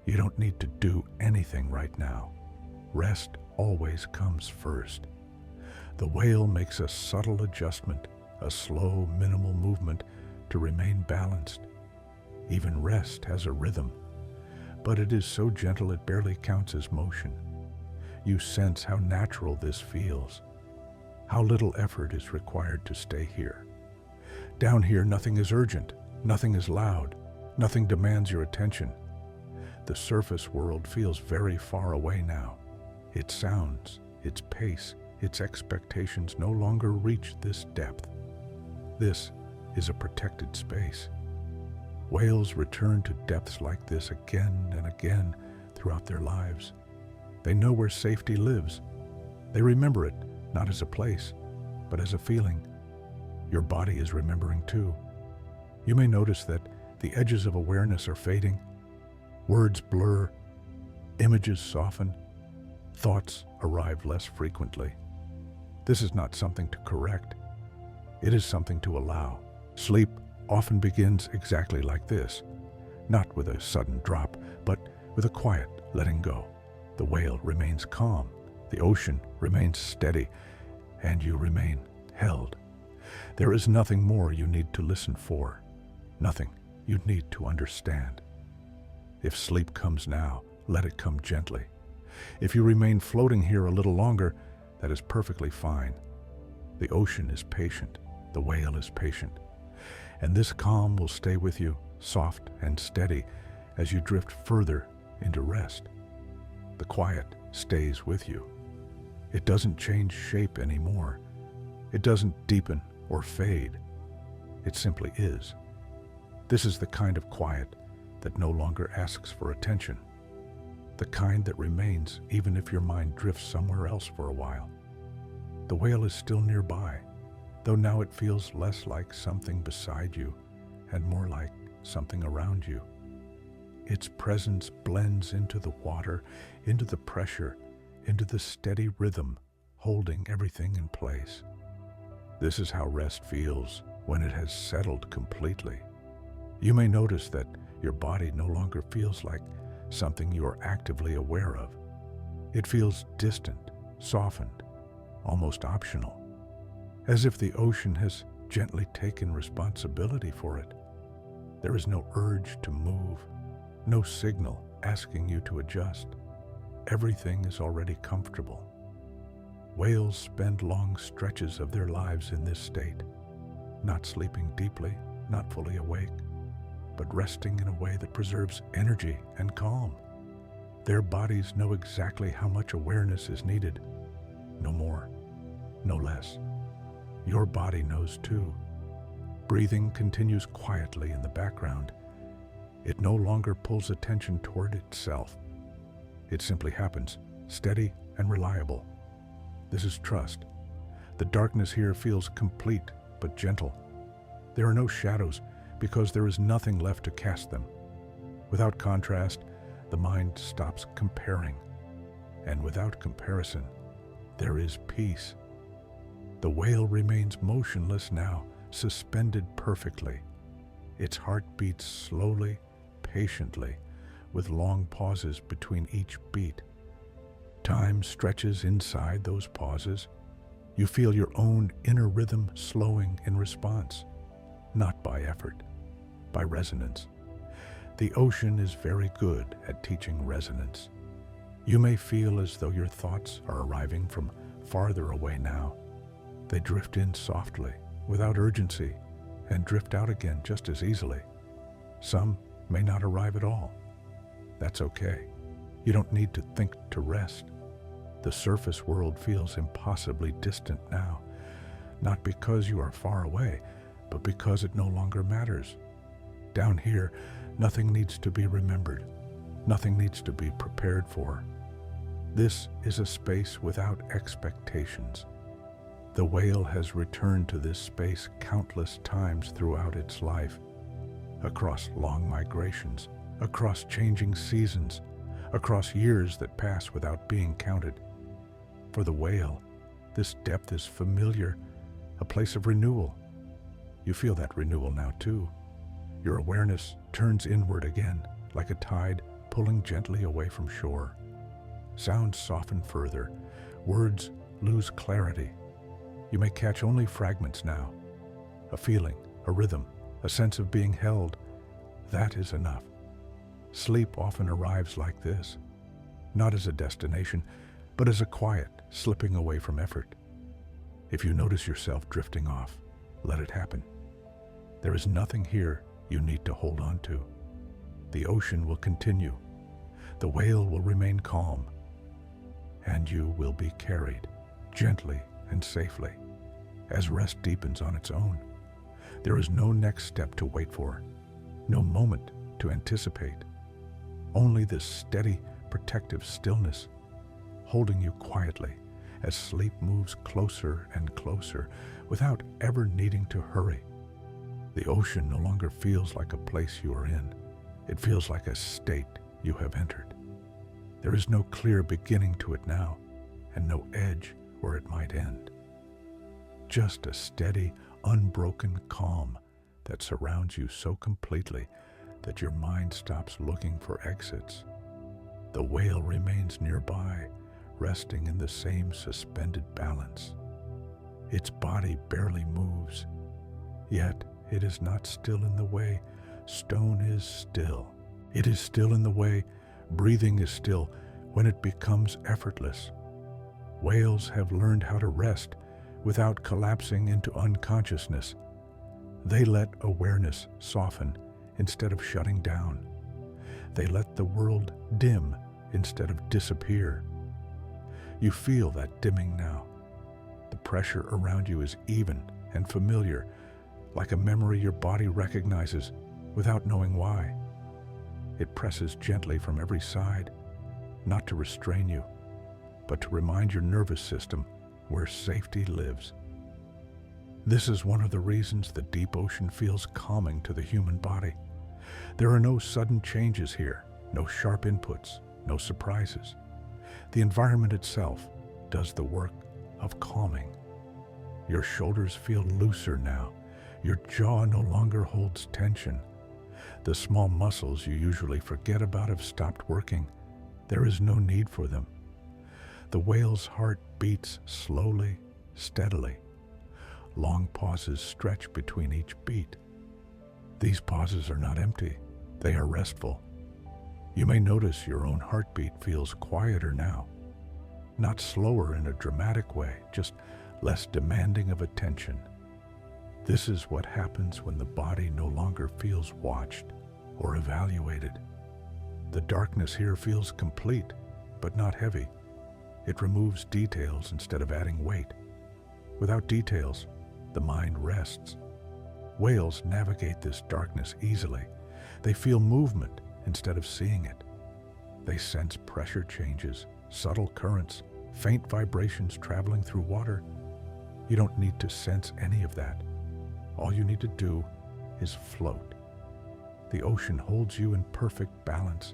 You don't need to do anything right now. Rest always comes first. The whale makes a subtle adjustment, a slow, minimal movement to remain balanced. Even rest has a rhythm, but it is so gentle it barely counts as motion. You sense how natural this feels, how little effort is required to stay here. Down here, nothing is urgent, nothing is loud, nothing demands your attention. The surface world feels very far away now. Its sounds, its pace, its expectations no longer reach this depth. This is a protected space. Whales return to depths like this again and again throughout their lives. They know where safety lives. They remember it, not as a place, but as a feeling. Your body is remembering too. You may notice that the edges of awareness are fading. Words blur, images soften, thoughts arrive less frequently. This is not something to correct. It is something to allow. Sleep often begins exactly like this, not with a sudden drop, but with a quiet letting go. The whale remains calm, the ocean remains steady, and you remain held. There is nothing more you need to listen for, nothing you need to understand. If sleep comes now, let it come gently. If you remain floating here a little longer, that is perfectly fine. The ocean is patient, the whale is patient, and this calm will stay with you, soft and steady, as you drift further into rest. The quiet stays with you. It doesn't change shape anymore. It doesn't deepen or fade. It simply is. This is the kind of quiet that no longer asks for attention. The kind that remains even if your mind drifts somewhere else for a while. The whale is still nearby, though now it feels less like something beside you and more like something around you. Its presence blends into the water, into the pressure, into the steady rhythm, holding everything in place. This is how rest feels when it has settled completely. You may notice that your body no longer feels like something you are actively aware of. It feels distant, softened, almost optional, as if the ocean has gently taken responsibility for it. There is no urge to move, no signal asking you to adjust. Everything is already comfortable. Whales spend long stretches of their lives in this state, not sleeping deeply, not fully awake, but resting in a way that preserves energy and calm. Their bodies know exactly how much awareness is needed. No more, no less. Your body knows too. Breathing continues quietly in the background. It no longer pulls attention toward itself. It simply happens, steady and reliable. This is trust. The darkness here feels complete but gentle. There are no shadows because there is nothing left to cast them. Without contrast, the mind stops comparing. And without comparison, there is peace. The whale remains motionless now, suspended perfectly. Its heart beats slowly, patiently, with long pauses between each beat. Time stretches inside those pauses. You feel your own inner rhythm slowing in response, not by effort, by resonance. The ocean is very good at teaching resonance. You may feel as though your thoughts are arriving from farther away now. They drift in softly, without urgency, and drift out again just as easily. Some may not arrive at all. That's okay. You don't need to think to rest. The surface world feels impossibly distant now, not because you are far away, but because it no longer matters. Down here, nothing needs to be remembered. Nothing needs to be prepared for. This is a space without expectations. The whale has returned to this space countless times throughout its life, across long migrations, across changing seasons, across years that pass without being counted. For the whale, this depth is familiar, a place of renewal. You feel that renewal now too. Your awareness turns inward again, like a tide pulling gently away from shore. Sounds soften further, words lose clarity. You may catch only fragments now. A feeling, a rhythm, a sense of being held. That is enough. Sleep often arrives like this, not as a destination, but as a quiet slipping away from effort. If you notice yourself drifting off, let it happen. There is nothing here you need to hold on to. The ocean will continue. The whale will remain calm. And you will be carried gently and safely as rest deepens on its own. There is no next step to wait for, no moment to anticipate. Only this steady, protective stillness, holding you quietly as sleep moves closer and closer without ever needing to hurry. The ocean no longer feels like a place you are in. It feels like a state you have entered. There is no clear beginning to it now, and no edge where it might end. Just a steady, unbroken calm that surrounds you so completely that your mind stops looking for exits. The whale remains nearby, resting in the same suspended balance. Its body barely moves, yet it is not still in the way stone is still. It is still in the way breathing is still when it becomes effortless. Whales have learned how to rest without collapsing into unconsciousness. They let awareness soften instead of shutting down. They let the world dim instead of disappear. You feel that dimming now. The pressure around you is even and familiar, like a memory your body recognizes without knowing why. It presses gently from every side, not to restrain you, but to remind your nervous system where safety lives. This is one of the reasons the deep ocean feels calming to the human body. There are no sudden changes here, no sharp inputs, no surprises. The environment itself does the work of calming. Your shoulders feel looser now. Your jaw no longer holds tension. The small muscles you usually forget about have stopped working. There is no need for them. The whale's heart beats slowly, steadily. Long pauses stretch between each beat. These pauses are not empty. They are restful. You may notice your own heartbeat feels quieter now. Not slower in a dramatic way, just less demanding of attention. This is what happens when the body no longer feels watched or evaluated. The darkness here feels complete, but not heavy. It removes details instead of adding weight. Without details, the mind rests. Whales navigate this darkness easily. They feel movement instead of seeing it. They sense pressure changes, subtle currents, faint vibrations traveling through water. You don't need to sense any of that. All you need to do is float. The ocean holds you in perfect balance.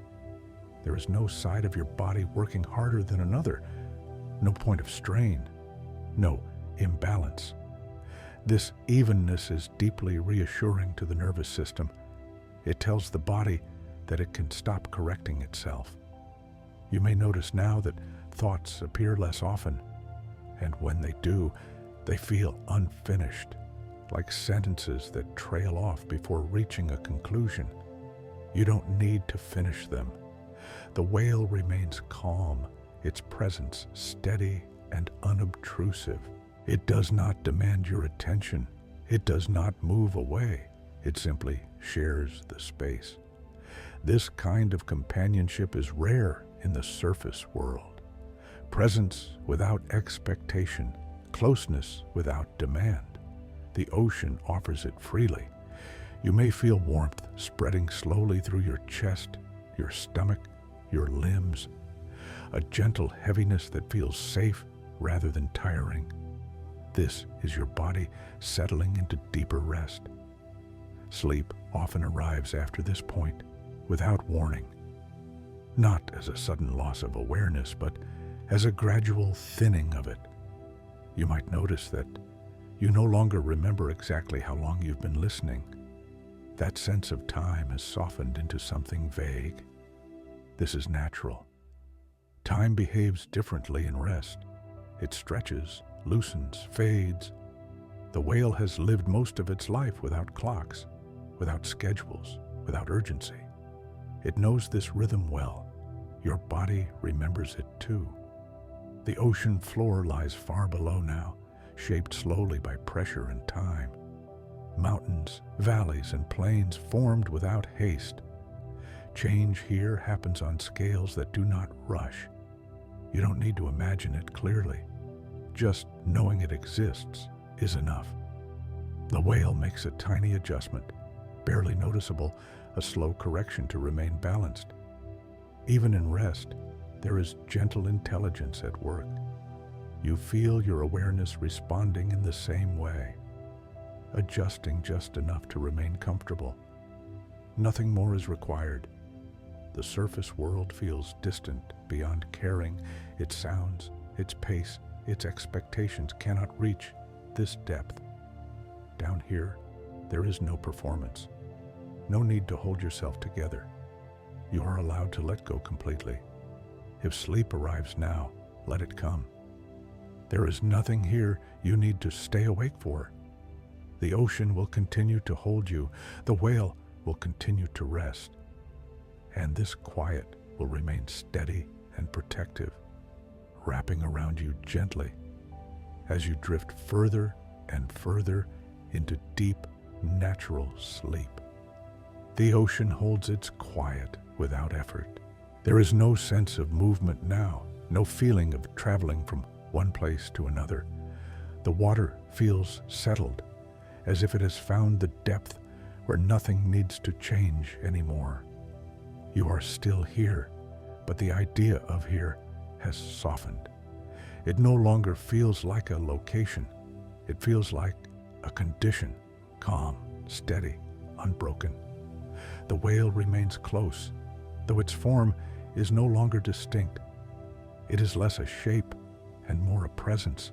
There is no side of your body working harder than another, no point of strain, no imbalance. This evenness is deeply reassuring to the nervous system. It tells the body that it can stop correcting itself. You may notice now that thoughts appear less often, and when they do, they feel unfinished, like sentences that trail off before reaching a conclusion. You don't need to finish them. The whale remains calm, its presence steady and unobtrusive. It does not demand your attention. It does not move away. It simply shares the space. This kind of companionship is rare in the surface world. Presence without expectation, closeness without demand. The ocean offers it freely. You may feel warmth spreading slowly through your chest, your stomach, your limbs. A gentle heaviness that feels safe rather than tiring. This is your body settling into deeper rest. Sleep often arrives after this point, without warning. Not as a sudden loss of awareness, but as a gradual thinning of it. You might notice that you no longer remember exactly how long you've been listening. That sense of time has softened into something vague. This is natural. Time behaves differently in rest. It stretches, loosens, fades. The whale has lived most of its life without clocks, without schedules, without urgency. It knows this rhythm well. Your body remembers it too. The ocean floor lies far below now, shaped slowly by pressure and time. Mountains, valleys, and plains formed without haste. Change here happens on scales that do not rush. You don't need to imagine it clearly. Just knowing it exists is enough. The whale makes a tiny adjustment, barely noticeable, a slow correction to remain balanced. Even in rest, there is gentle intelligence at work. You feel your awareness responding in the same way, adjusting just enough to remain comfortable. Nothing more is required. The surface world feels distant beyond caring. Its sounds, its pace, its expectations cannot reach this depth. Down here, there is no performance. No need to hold yourself together. You are allowed to let go completely. If sleep arrives now, let it come. There is nothing here you need to stay awake for. The ocean will continue to hold you. The whale will continue to rest. And this quiet will remain steady and protective, wrapping around you gently as you drift further and further into deep, natural sleep. The ocean holds its quiet without effort. There is no sense of movement now, no feeling of traveling from one place to another. The water feels settled, as if it has found the depth where nothing needs to change anymore. You are still here, but the idea of here has softened. It no longer feels like a location. It feels like a condition, calm, steady, unbroken. The whale remains close, though its form is no longer distinct. It is less a shape and more a presence,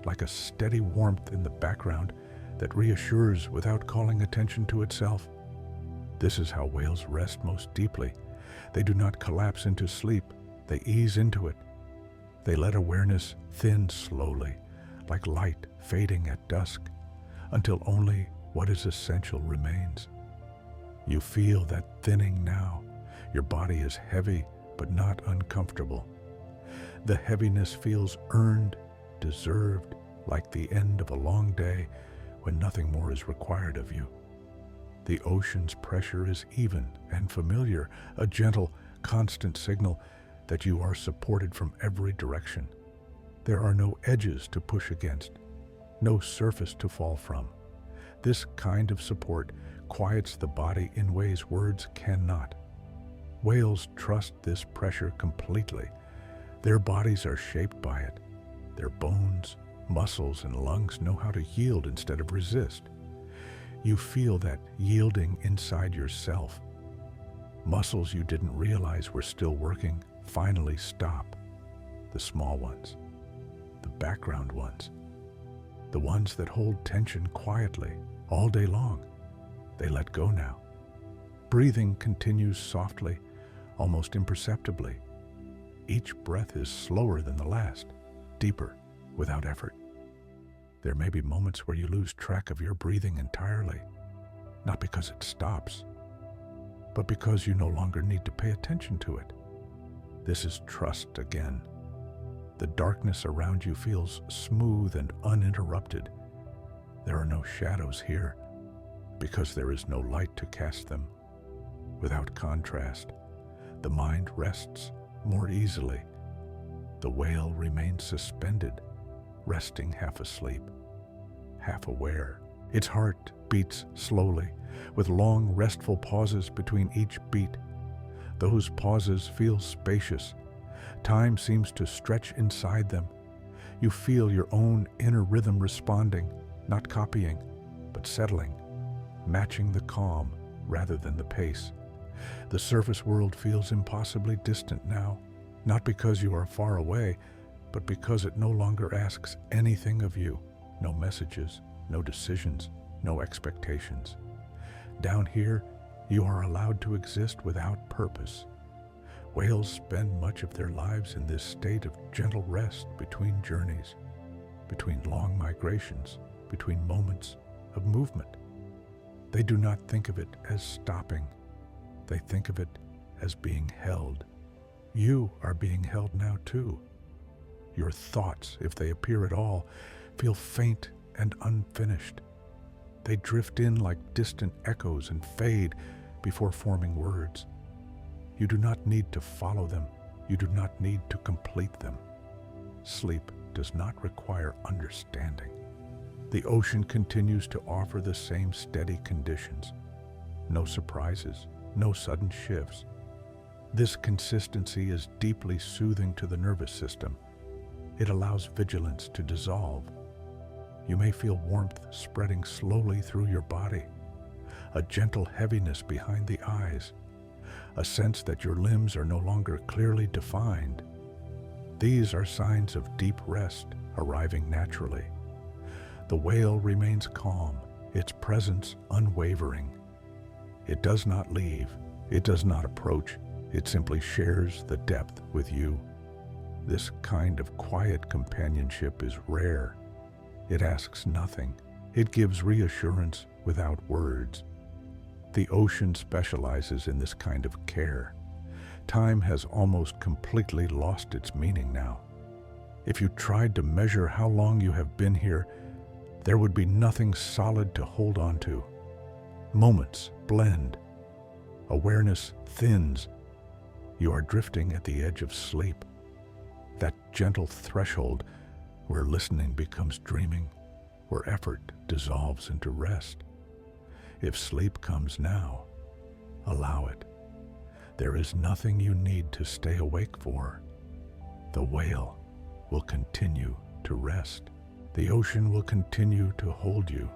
like a steady warmth in the background that reassures without calling attention to itself. This is how whales rest most deeply. They do not collapse into sleep. They ease into it. They let awareness thin slowly, like light fading at dusk, until only what is essential remains. You feel that thinning now. Your body is heavy, but not uncomfortable. The heaviness feels earned, deserved, like the end of a long day when nothing more is required of you. The ocean's pressure is even and familiar, a gentle, constant signal that you are supported from every direction. There are no edges to push against, no surface to fall from. This kind of support quiets the body in ways words cannot. Whales trust this pressure completely. Their bodies are shaped by it. Their bones, muscles, and lungs know how to yield instead of resist. You feel that yielding inside yourself. Muscles you didn't realize were still working finally stop. The small ones, the background ones, the ones that hold tension quietly all day long, they let go now. Breathing continues softly, almost imperceptibly. Each breath is slower than the last, deeper, without effort. There may be moments where you lose track of your breathing entirely, not because it stops, but because you no longer need to pay attention to it. This is trust again. The darkness around you feels smooth and uninterrupted. There are no shadows here, because there is no light to cast them. Without contrast, the mind rests more easily. The whale remains suspended, resting half asleep, half aware. Its heart beats slowly, with long, restful pauses between each beat. Those pauses feel spacious. Time seems to stretch inside them. You feel your own inner rhythm responding, not copying, but settling, matching the calm rather than the pace. The surface world feels impossibly distant now, not because you are far away, but because it no longer asks anything of you. No messages, no decisions, no expectations. Down here, you are allowed to exist without purpose. Whales spend much of their lives in this state of gentle rest between journeys, between long migrations, between moments of movement. They do not think of it as stopping. They think of it as being held. You are being held now too. Your thoughts, if they appear at all, feel faint and unfinished. They drift in like distant echoes and fade before forming words. You do not need to follow them. You do not need to complete them. Sleep does not require understanding. The ocean continues to offer the same steady conditions. No surprises, no sudden shifts. This consistency is deeply soothing to the nervous system. It allows vigilance to dissolve. You may feel warmth spreading slowly through your body, a gentle heaviness behind the eyes, a sense that your limbs are no longer clearly defined. These are signs of deep rest arriving naturally. The whale remains calm, its presence unwavering. It does not leave, it does not approach, it simply shares the depth with you. This kind of quiet companionship is rare. It asks nothing. It gives reassurance without words. The ocean specializes in this kind of care. Time has almost completely lost its meaning now. If you tried to measure how long you have been here, there would be nothing solid to hold on to. Moments blend. Awareness thins. You are drifting at the edge of sleep. That gentle threshold where listening becomes dreaming, where effort dissolves into rest. If sleep comes now, allow it. There is nothing you need to stay awake for. The whale will continue to rest. The ocean will continue to hold you.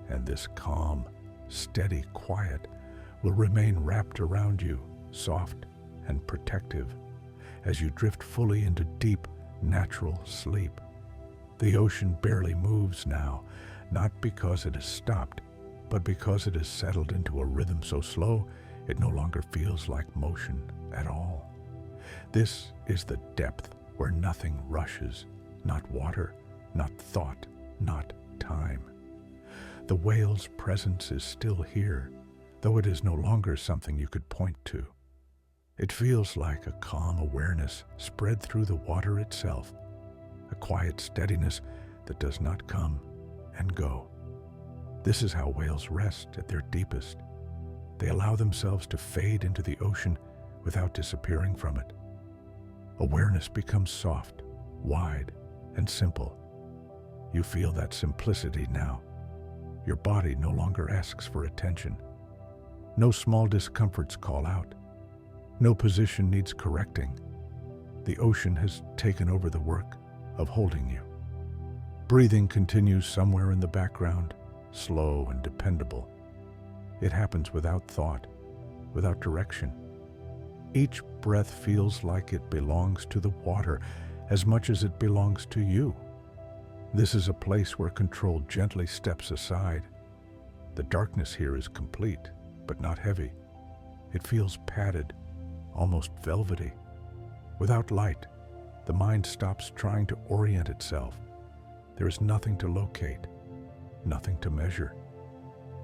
And this calm, steady quiet will remain wrapped around you, soft and protective, as you drift fully into deep, natural sleep. The ocean barely moves now, not because it has stopped, but because it has settled into a rhythm so slow it no longer feels like motion at all. This is the depth where nothing rushes, not water, not thought, not time. The whale's presence is still here, though it is no longer something you could point to. It feels like a calm awareness spread through the water itself, a quiet steadiness that does not come and go. This is how whales rest at their deepest. They allow themselves to fade into the ocean without disappearing from it. Awareness becomes soft, wide, and simple. You feel that simplicity now. Your body no longer asks for attention. No small discomforts call out. No position needs correcting. The ocean has taken over the work of holding you. Breathing continues somewhere in the background, slow and dependable. It happens without thought, without direction. Each breath feels like it belongs to the water as much as it belongs to you. This is a place where control gently steps aside. The darkness here is complete, but not heavy. It feels padded, almost velvety. Without light, the mind stops trying to orient itself. There is nothing to locate, nothing to measure.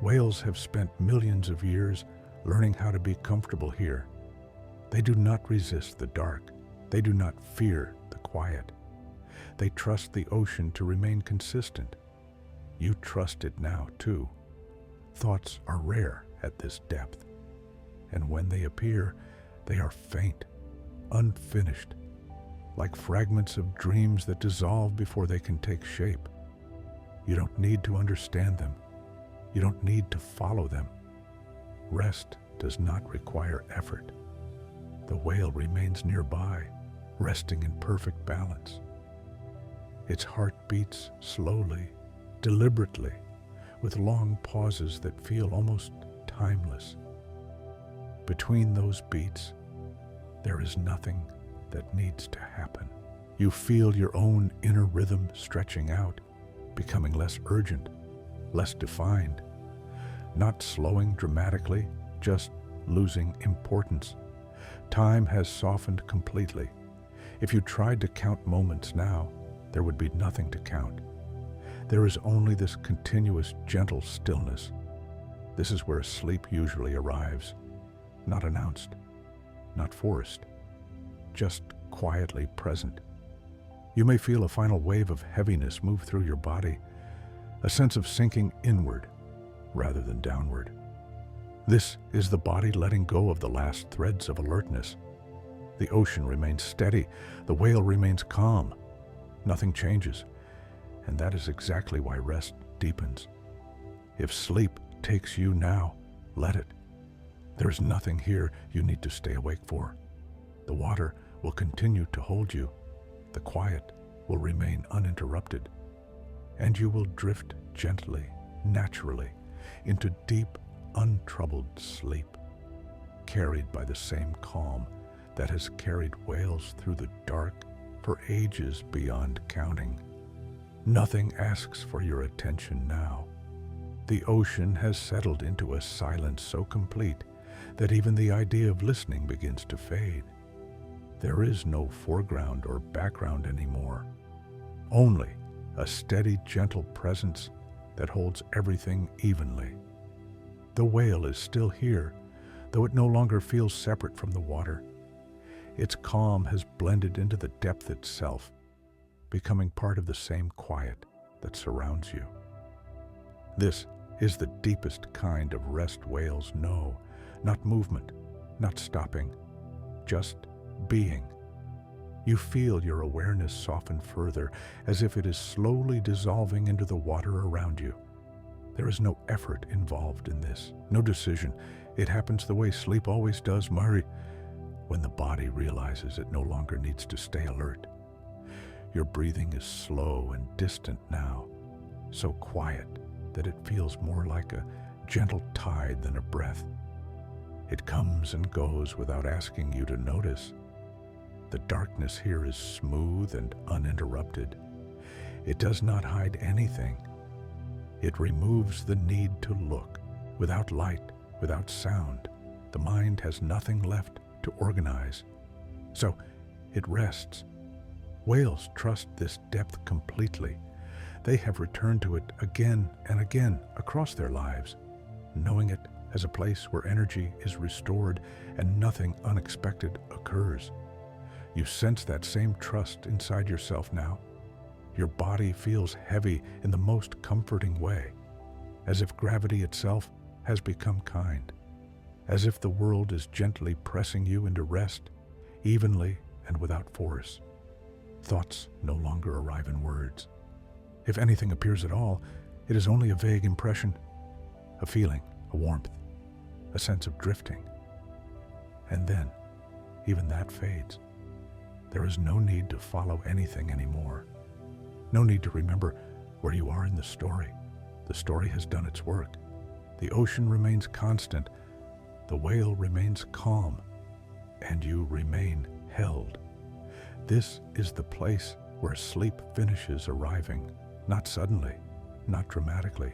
Whales have spent millions of years learning how to be comfortable here. They do not resist the dark. They do not fear the quiet. They trust the ocean to remain consistent. You trust it now, too. Thoughts are rare at this depth, and when they appear, they are faint, unfinished, like fragments of dreams that dissolve before they can take shape. You don't need to understand them. You don't need to follow them. Rest does not require effort. The whale remains nearby, resting in perfect balance. Its heart beats slowly, deliberately, with long pauses that feel almost timeless. Between those beats, there is nothing that needs to happen. You feel your own inner rhythm stretching out, becoming less urgent, less defined, not slowing dramatically, just losing importance. Time has softened completely. If you tried to count moments now, there would be nothing to count. There is only this continuous, gentle stillness. This is where sleep usually arrives, not announced, not forced, just quietly present. You may feel a final wave of heaviness move through your body, a sense of sinking inward rather than downward. This is the body letting go of the last threads of alertness. The ocean remains steady, the whale remains calm. Nothing changes, and that is exactly why rest deepens. If sleep takes you now, let it. There is nothing here you need to stay awake for. The water will continue to hold you. The quiet will remain uninterrupted, and you will drift gently, naturally, into deep, untroubled sleep, carried by the same calm that has carried whales through the dark for ages beyond counting. Nothing asks for your attention now. The ocean has settled into a silence so complete that even the idea of listening begins to fade. There is no foreground or background anymore, only a steady, gentle presence that holds everything evenly. The whale is still here, though it no longer feels separate from the water. Its calm has blended into the depth itself, becoming part of the same quiet that surrounds you. This is the deepest kind of rest whales know, not movement, not stopping, just being. You feel your awareness soften further, as if it is slowly dissolving into the water around you. There is no effort involved in this, no decision. It happens the way sleep always does, Mari, when the body realizes it no longer needs to stay alert. Your breathing is slow and distant now, so quiet that it feels more like a gentle tide than a breath. It comes and goes without asking you to notice. The darkness here is smooth and uninterrupted. It does not hide anything. It removes the need to look. Without light, without sound, the mind has nothing left to organize. So it rests. Whales trust this depth completely. They have returned to it again and again across their lives, knowing it as a place where energy is restored and nothing unexpected occurs. You sense that same trust inside yourself now. Your body feels heavy in the most comforting way, as if gravity itself has become kind, as if the world is gently pressing you into rest, evenly and without force. Thoughts no longer arrive in words. If anything appears at all, it is only a vague impression, a feeling, a warmth, a sense of drifting. And then, even that fades. There is no need to follow anything anymore. No need to remember where you are in the story. The story has done its work. The ocean remains constant. The whale remains calm. And you remain held. This is the place where sleep finishes arriving, not suddenly, not dramatically.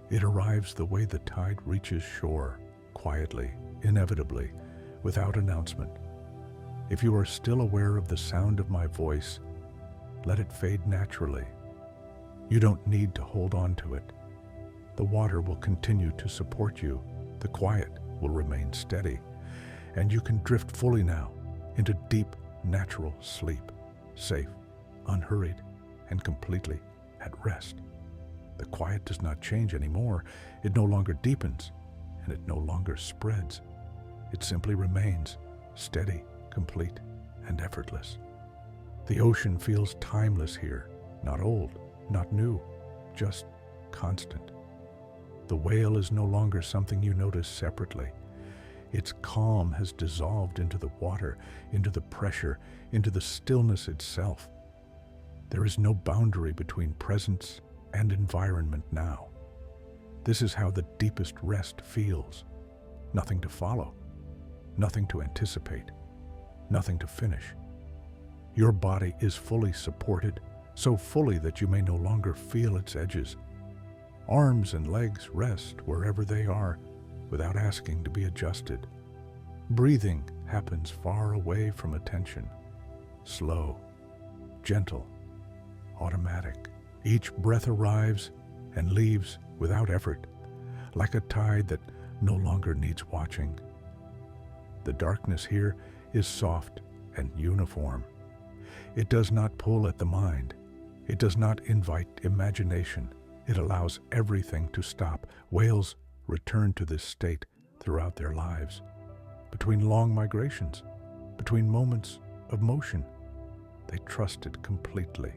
It arrives the way the tide reaches shore, quietly, inevitably, without announcement. If you are still aware of the sound of my voice, let it fade naturally. You don't need to hold on to it. The water will continue to support you. The quiet will remain steady. And you can drift fully now into deep, natural sleep, safe, unhurried, and completely at rest. The quiet does not change anymore. It no longer deepens, and it no longer spreads. It simply remains steady, complete, and effortless. The ocean feels timeless here, not old, not new, just constant. The whale is no longer something you notice separately. Its calm has dissolved into the water, into the pressure, into the stillness itself. There is no boundary between presence and environment now. This is how the deepest rest feels. Nothing to follow, nothing to anticipate, nothing to finish. Your body is fully supported, so fully that you may no longer feel its edges. Arms and legs rest wherever they are, without asking to be adjusted. Breathing happens far away from attention. Slow, gentle, automatic. Each breath arrives and leaves without effort, like a tide that no longer needs watching. The darkness here is soft and uniform. It does not pull at the mind. It does not invite imagination. It allows everything to stop. Whales return to this state throughout their lives, between long migrations, between moments of motion. They trust it completely.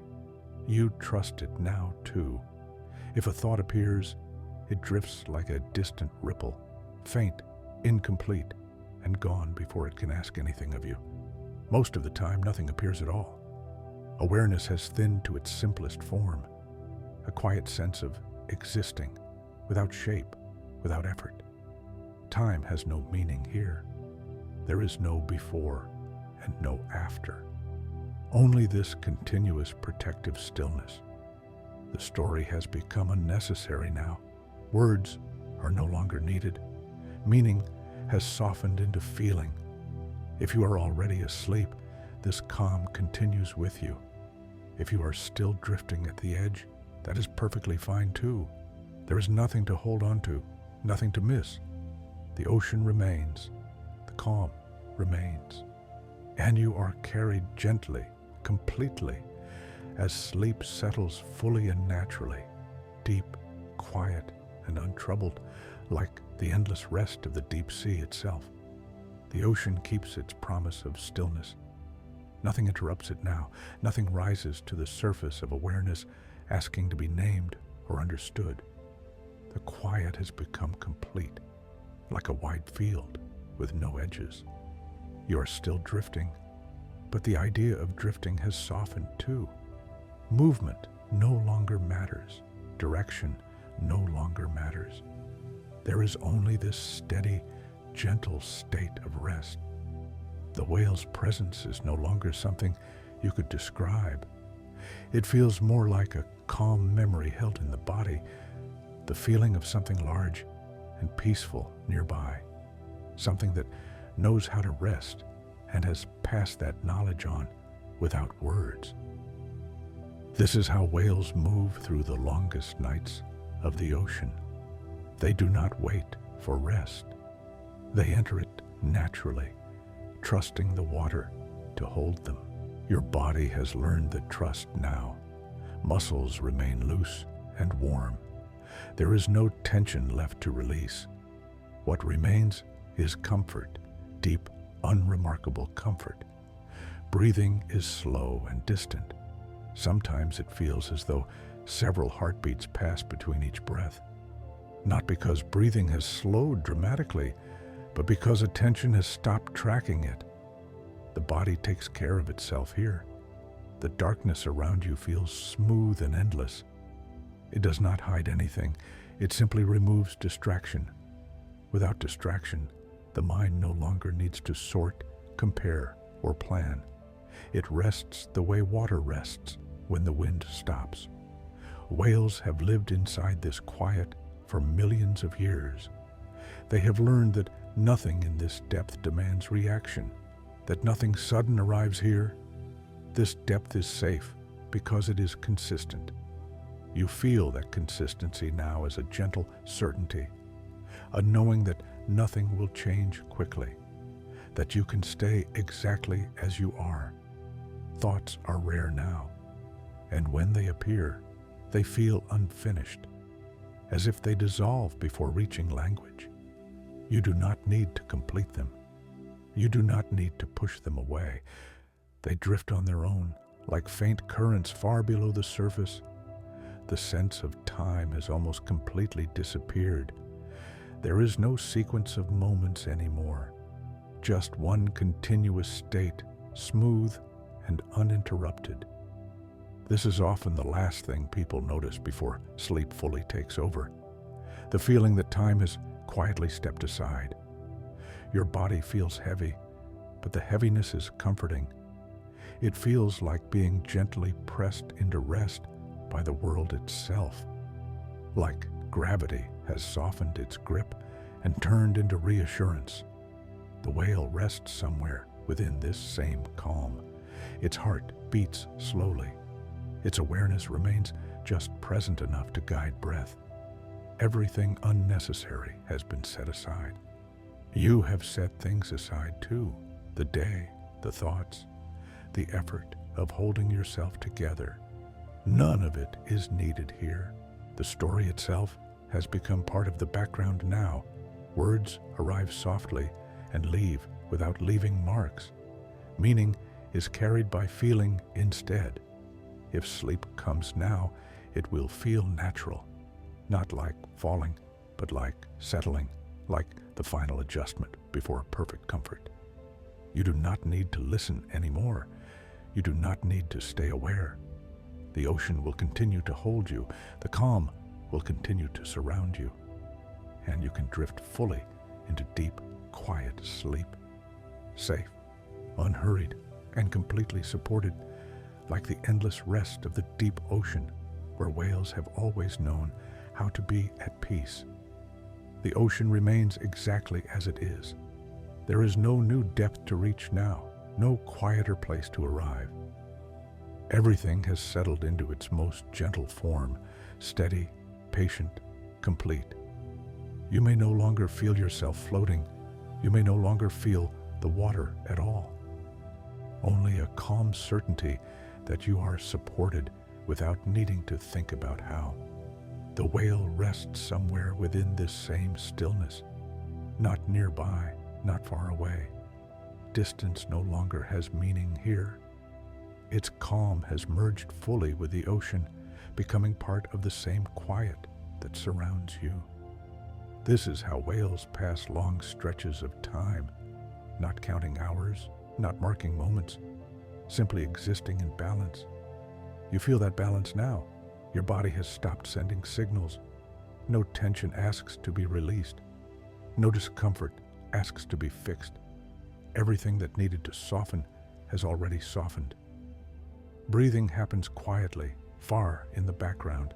You trust it now too. If a thought appears, it drifts like a distant ripple, faint, incomplete, and gone before it can ask anything of you. Most of the time, nothing appears at all. Awareness has thinned to its simplest form, a quiet sense of existing, without shape, without effort. Time has no meaning here. There is no before and no after. Only this continuous protective stillness. The story has become unnecessary now. Words are no longer needed. Meaning has softened into feeling. If you are already asleep, this calm continues with you. If you are still drifting at the edge, that is perfectly fine too. There is nothing to hold on to, nothing to miss. The ocean remains, the calm remains, and you are carried gently, completely, as sleep settles fully and naturally, deep, quiet, and untroubled, like the endless rest of the deep sea itself. The ocean keeps its promise of stillness. Nothing interrupts it now. Nothing rises to the surface of awareness, asking to be named or understood. The quiet has become complete, like a wide field with no edges. You are still drifting, but the idea of drifting has softened too. Movement no longer matters. Direction no longer matters. There is only this steady, gentle state of rest. The whale's presence is no longer something you could describe. It feels more like a calm memory held in the body, the feeling of something large and peaceful nearby, something that knows how to rest and has passed that knowledge on without words. This is how whales move through the longest nights of the ocean. They do not wait for rest. They enter it naturally, trusting the water to hold them. Your body has learned the trust now. Muscles remain loose and warm. There is no tension left to release. What remains is comfort, deep, unremarkable comfort. Breathing is slow and distant. Sometimes it feels as though several heartbeats pass between each breath. Not because breathing has slowed dramatically, but because attention has stopped tracking it. The body takes care of itself here. The darkness around you feels smooth and endless. It does not hide anything. It simply removes distraction. Without distraction, the mind no longer needs to sort, compare, or plan. It rests the way water rests when the wind stops. Whales have lived inside this quiet for millions of years. They have learned that nothing in this depth demands reaction, that nothing sudden arrives here. This depth is safe because it is consistent. You feel that consistency now as a gentle certainty, a knowing that nothing will change quickly, that you can stay exactly as you are. Thoughts are rare now, and when they appear, they feel unfinished, as if they dissolve before reaching language. You do not need to complete them. You do not need to push them away. They drift on their own, like faint currents far below the surface. The sense of time has almost completely disappeared. There is no sequence of moments anymore, just one continuous state, smooth and uninterrupted. This is often the last thing people notice before sleep fully takes over. The feeling that time has quietly stepped aside. Your body feels heavy, but the heaviness is comforting. It feels like being gently pressed into rest by the world itself, like gravity has softened its grip and turned into reassurance. The whale rests somewhere within this same calm. Its heart beats slowly. Its awareness remains just present enough to guide breath. Everything unnecessary has been set aside. You have set things aside too, the day, the thoughts, the effort of holding yourself together. None of it is needed here. The story itself has become part of the background now. Words arrive softly and leave without leaving marks. Meaning is carried by feeling instead. If sleep comes now, it will feel natural, not like falling, but like settling, like the final adjustment before perfect comfort. You do not need to listen anymore. You do not need to stay aware. The ocean will continue to hold you. The calm will continue to surround you. And you can drift fully into deep, quiet sleep. Safe, unhurried, and completely supported, like the endless rest of the deep ocean, where whales have always known how to be at peace. The ocean remains exactly as it is. There is no new depth to reach now, no quieter place to arrive. Everything has settled into its most gentle form, steady, patient, complete. You may no longer feel yourself floating. You may no longer feel the water at all. Only a calm certainty that you are supported without needing to think about how. The whale rests somewhere within this same stillness, not nearby, not far away. Distance no longer has meaning here. Its calm has merged fully with the ocean, becoming part of the same quiet that surrounds you. This is how whales pass long stretches of time, not counting hours, not marking moments, simply existing in balance. You feel that balance now. Your body has stopped sending signals. No tension asks to be released. No discomfort asks to be fixed. Everything that needed to soften has already softened. Breathing happens quietly, far in the background.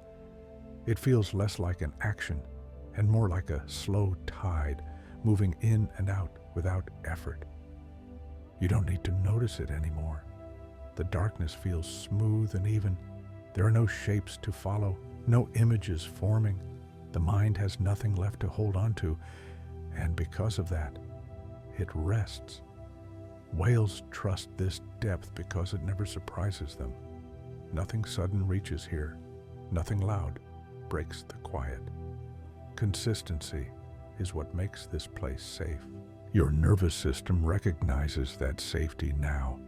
It feels less like an action and more like a slow tide moving in and out without effort. You don't need to notice it anymore. The darkness feels smooth and even. There are no shapes to follow, no images forming. The mind has nothing left to hold on to, and because of that, it rests. Whales trust this depth because it never surprises them. Nothing sudden reaches here. Nothing loud breaks the quiet. Consistency is what makes this place safe. Your nervous system recognizes that safety now.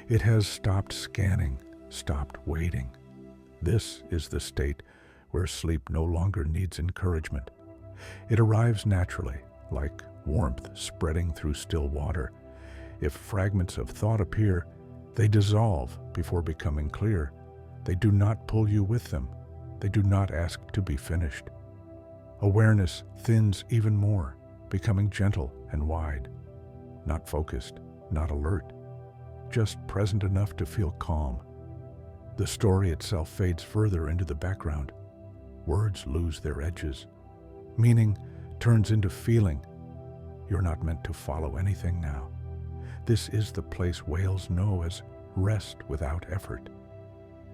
It has stopped scanning, stopped waiting. This is the state where sleep no longer needs encouragement. It arrives naturally, like warmth spreading through still water. If fragments of thought appear, they dissolve before becoming clear. They do not pull you with them. They do not ask to be finished. Awareness thins even more, becoming gentle and wide. Not focused, not alert, just present enough to feel calm. The story itself fades further into the background. Words lose their edges. Meaning turns into feeling. You're not meant to follow anything now. This is the place whales know as rest without effort.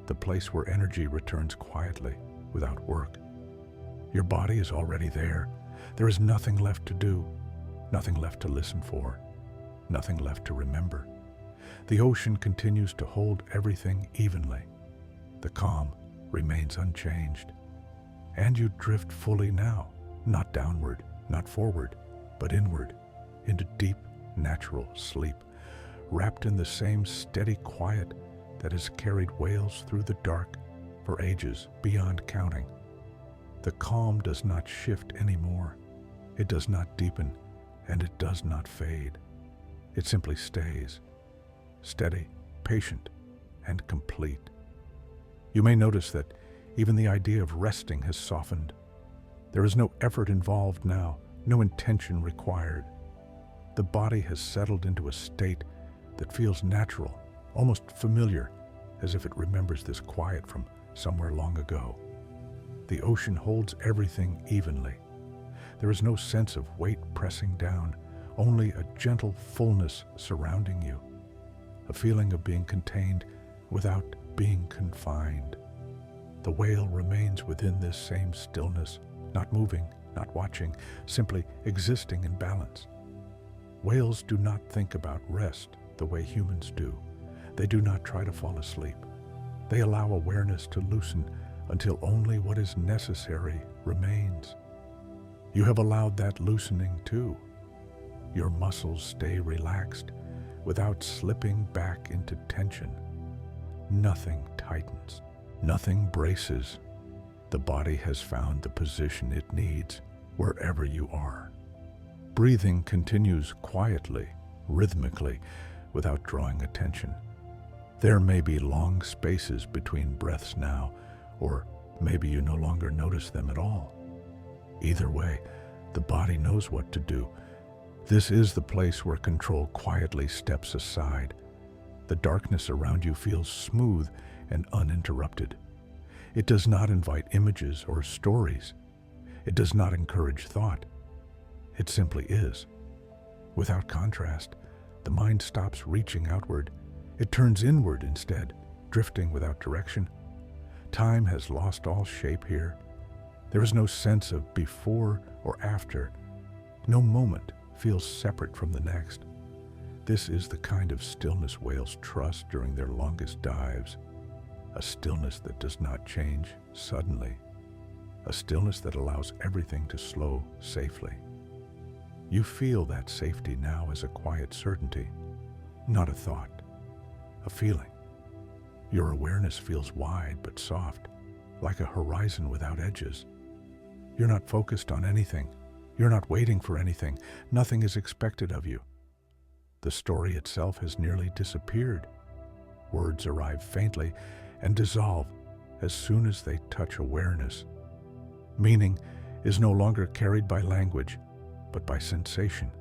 The place where energy returns quietly, without work. Your body is already there. There is nothing left to do, nothing left to listen for, nothing left to remember. The ocean continues to hold everything evenly. The calm remains unchanged. And you drift fully now, not downward, not forward, but inward, into deep, natural sleep, wrapped in the same steady quiet that has carried whales through the dark for ages beyond counting. The calm does not shift anymore. It does not deepen, and it does not fade. It simply stays, steady, patient, and complete. You may notice that even the idea of resting has softened. There is no effort involved now, no intention required. The body has settled into a state that feels natural, almost familiar, as if it remembers this quiet from somewhere long ago. The ocean holds everything evenly. There is no sense of weight pressing down, only a gentle fullness surrounding you, a feeling of being contained without being confined. The whale remains within this same stillness, not moving, not watching, simply existing in balance. Whales do not think about rest the way humans do. They do not try to fall asleep. They allow awareness to loosen until only what is necessary remains. You have allowed that loosening too. Your muscles stay relaxed without slipping back into tension. Nothing tightens. Nothing braces. The body has found the position it needs wherever you are. Breathing continues quietly, rhythmically, without drawing attention. There may be long spaces between breaths now, or maybe you no longer notice them at all. Either way, the body knows what to do. This is the place where control quietly steps aside. The darkness around you feels smooth and uninterrupted. It does not invite images or stories. It does not encourage thought. It simply is. Without contrast, the mind stops reaching outward. It turns inward instead, drifting without direction. Time has lost all shape here. There is no sense of before or after. No moment feels separate from the next. This is the kind of stillness whales trust during their longest dives. A stillness that does not change suddenly. A stillness that allows everything to slow safely. You feel that safety now as a quiet certainty, not a thought, a feeling. Your awareness feels wide but soft, like a horizon without edges. You're not focused on anything. You're not waiting for anything. Nothing is expected of you. The story itself has nearly disappeared. Words arrive faintly and dissolve as soon as they touch awareness. Meaning is no longer carried by language, but by sensation.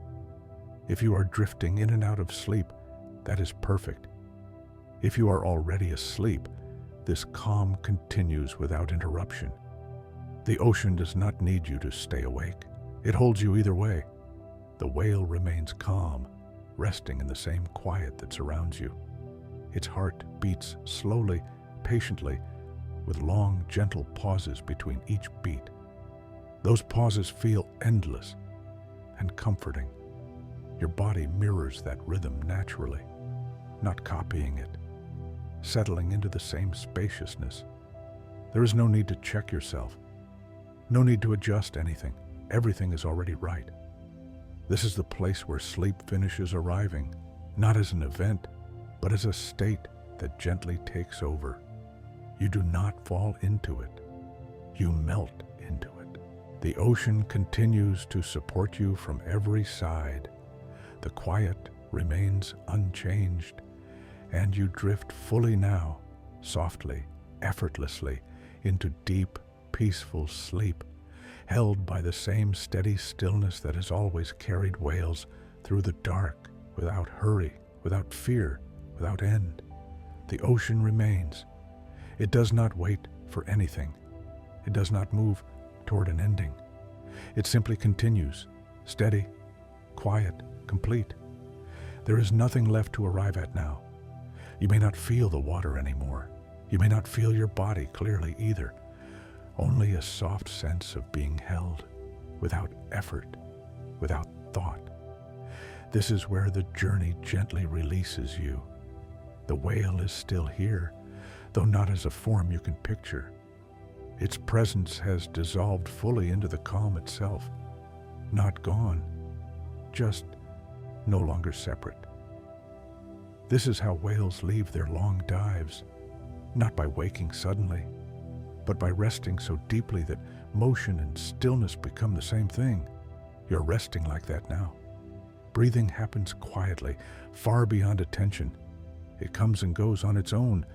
If you are drifting in and out of sleep, that is perfect. If you are already asleep, this calm continues without interruption. The ocean does not need you to stay awake. It holds you either way. The whale remains calm, resting in the same quiet that surrounds you. Its heart beats slowly, patiently, with long, gentle pauses between each beat. Those pauses feel endless and comforting. Your body mirrors that rhythm naturally, not copying it, settling into the same spaciousness. There is no need to check yourself, no need to adjust anything. Everything is already right. This is the place where sleep finishes arriving, not as an event, but as a state that gently takes over. You do not fall into it. You melt into it. The ocean continues to support you from every side. The quiet, remains unchanged, and you drift fully now, softly, effortlessly, into deep, peaceful sleep, held by the same steady stillness that has always carried whales through the dark, without hurry, without fear, without end. The ocean remains. It does not wait for anything. It does not move toward an ending. It simply continues, steady, quiet, complete. There is nothing left to arrive at now. You may not feel the water anymore. You may not feel your body clearly either. Only a soft sense of being held, without effort, without thought. This is where the journey gently releases you. The whale is still here, though not as a form you can picture. Its presence has dissolved fully into the calm itself. Not gone, just no longer separate. This is how whales leave their long dives, not by waking suddenly, but by resting so deeply that motion and stillness become the same thing. You're resting like that now. Breathing happens quietly, far beyond attention. It comes and goes on its own,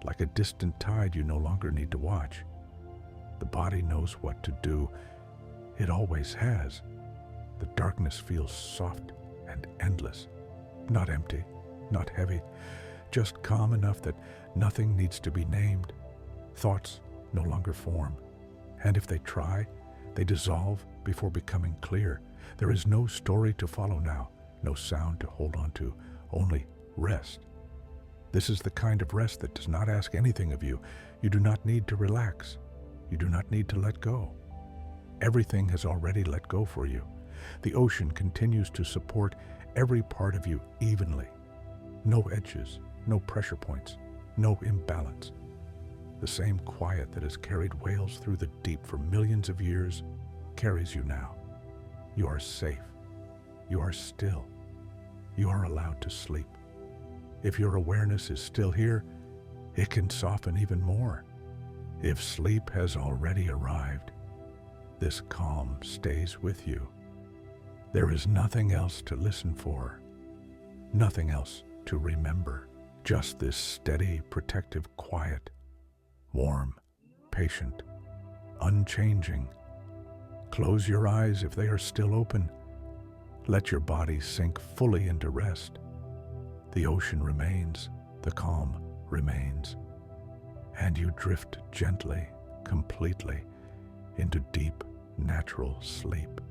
like a distant tide you no longer need to watch. The body knows what to do. It always has. The darkness feels soft and endless, not empty, not heavy, just calm enough that nothing needs to be named. Thoughts no longer form, and if they try, they dissolve before becoming clear. There is no story to follow now, no sound to hold on to, only rest. This is the kind of rest that does not ask anything of you. You do not need to relax. You do not need to let go. Everything has already let go for you. The ocean continues to support every part of you evenly. No edges, no pressure points, no imbalance. The same quiet that has carried whales through the deep for millions of years carries you now. You are safe. You are still. You are allowed to sleep. If your awareness is still here, it can soften even more. If sleep has already arrived, this calm stays with you. There is nothing else to listen for, nothing else to remember, just this steady, protective quiet, warm, patient, unchanging. Close your eyes if they are still open. Let your body sink fully into rest. The ocean remains, the calm remains, and you drift gently, completely, into deep, natural sleep.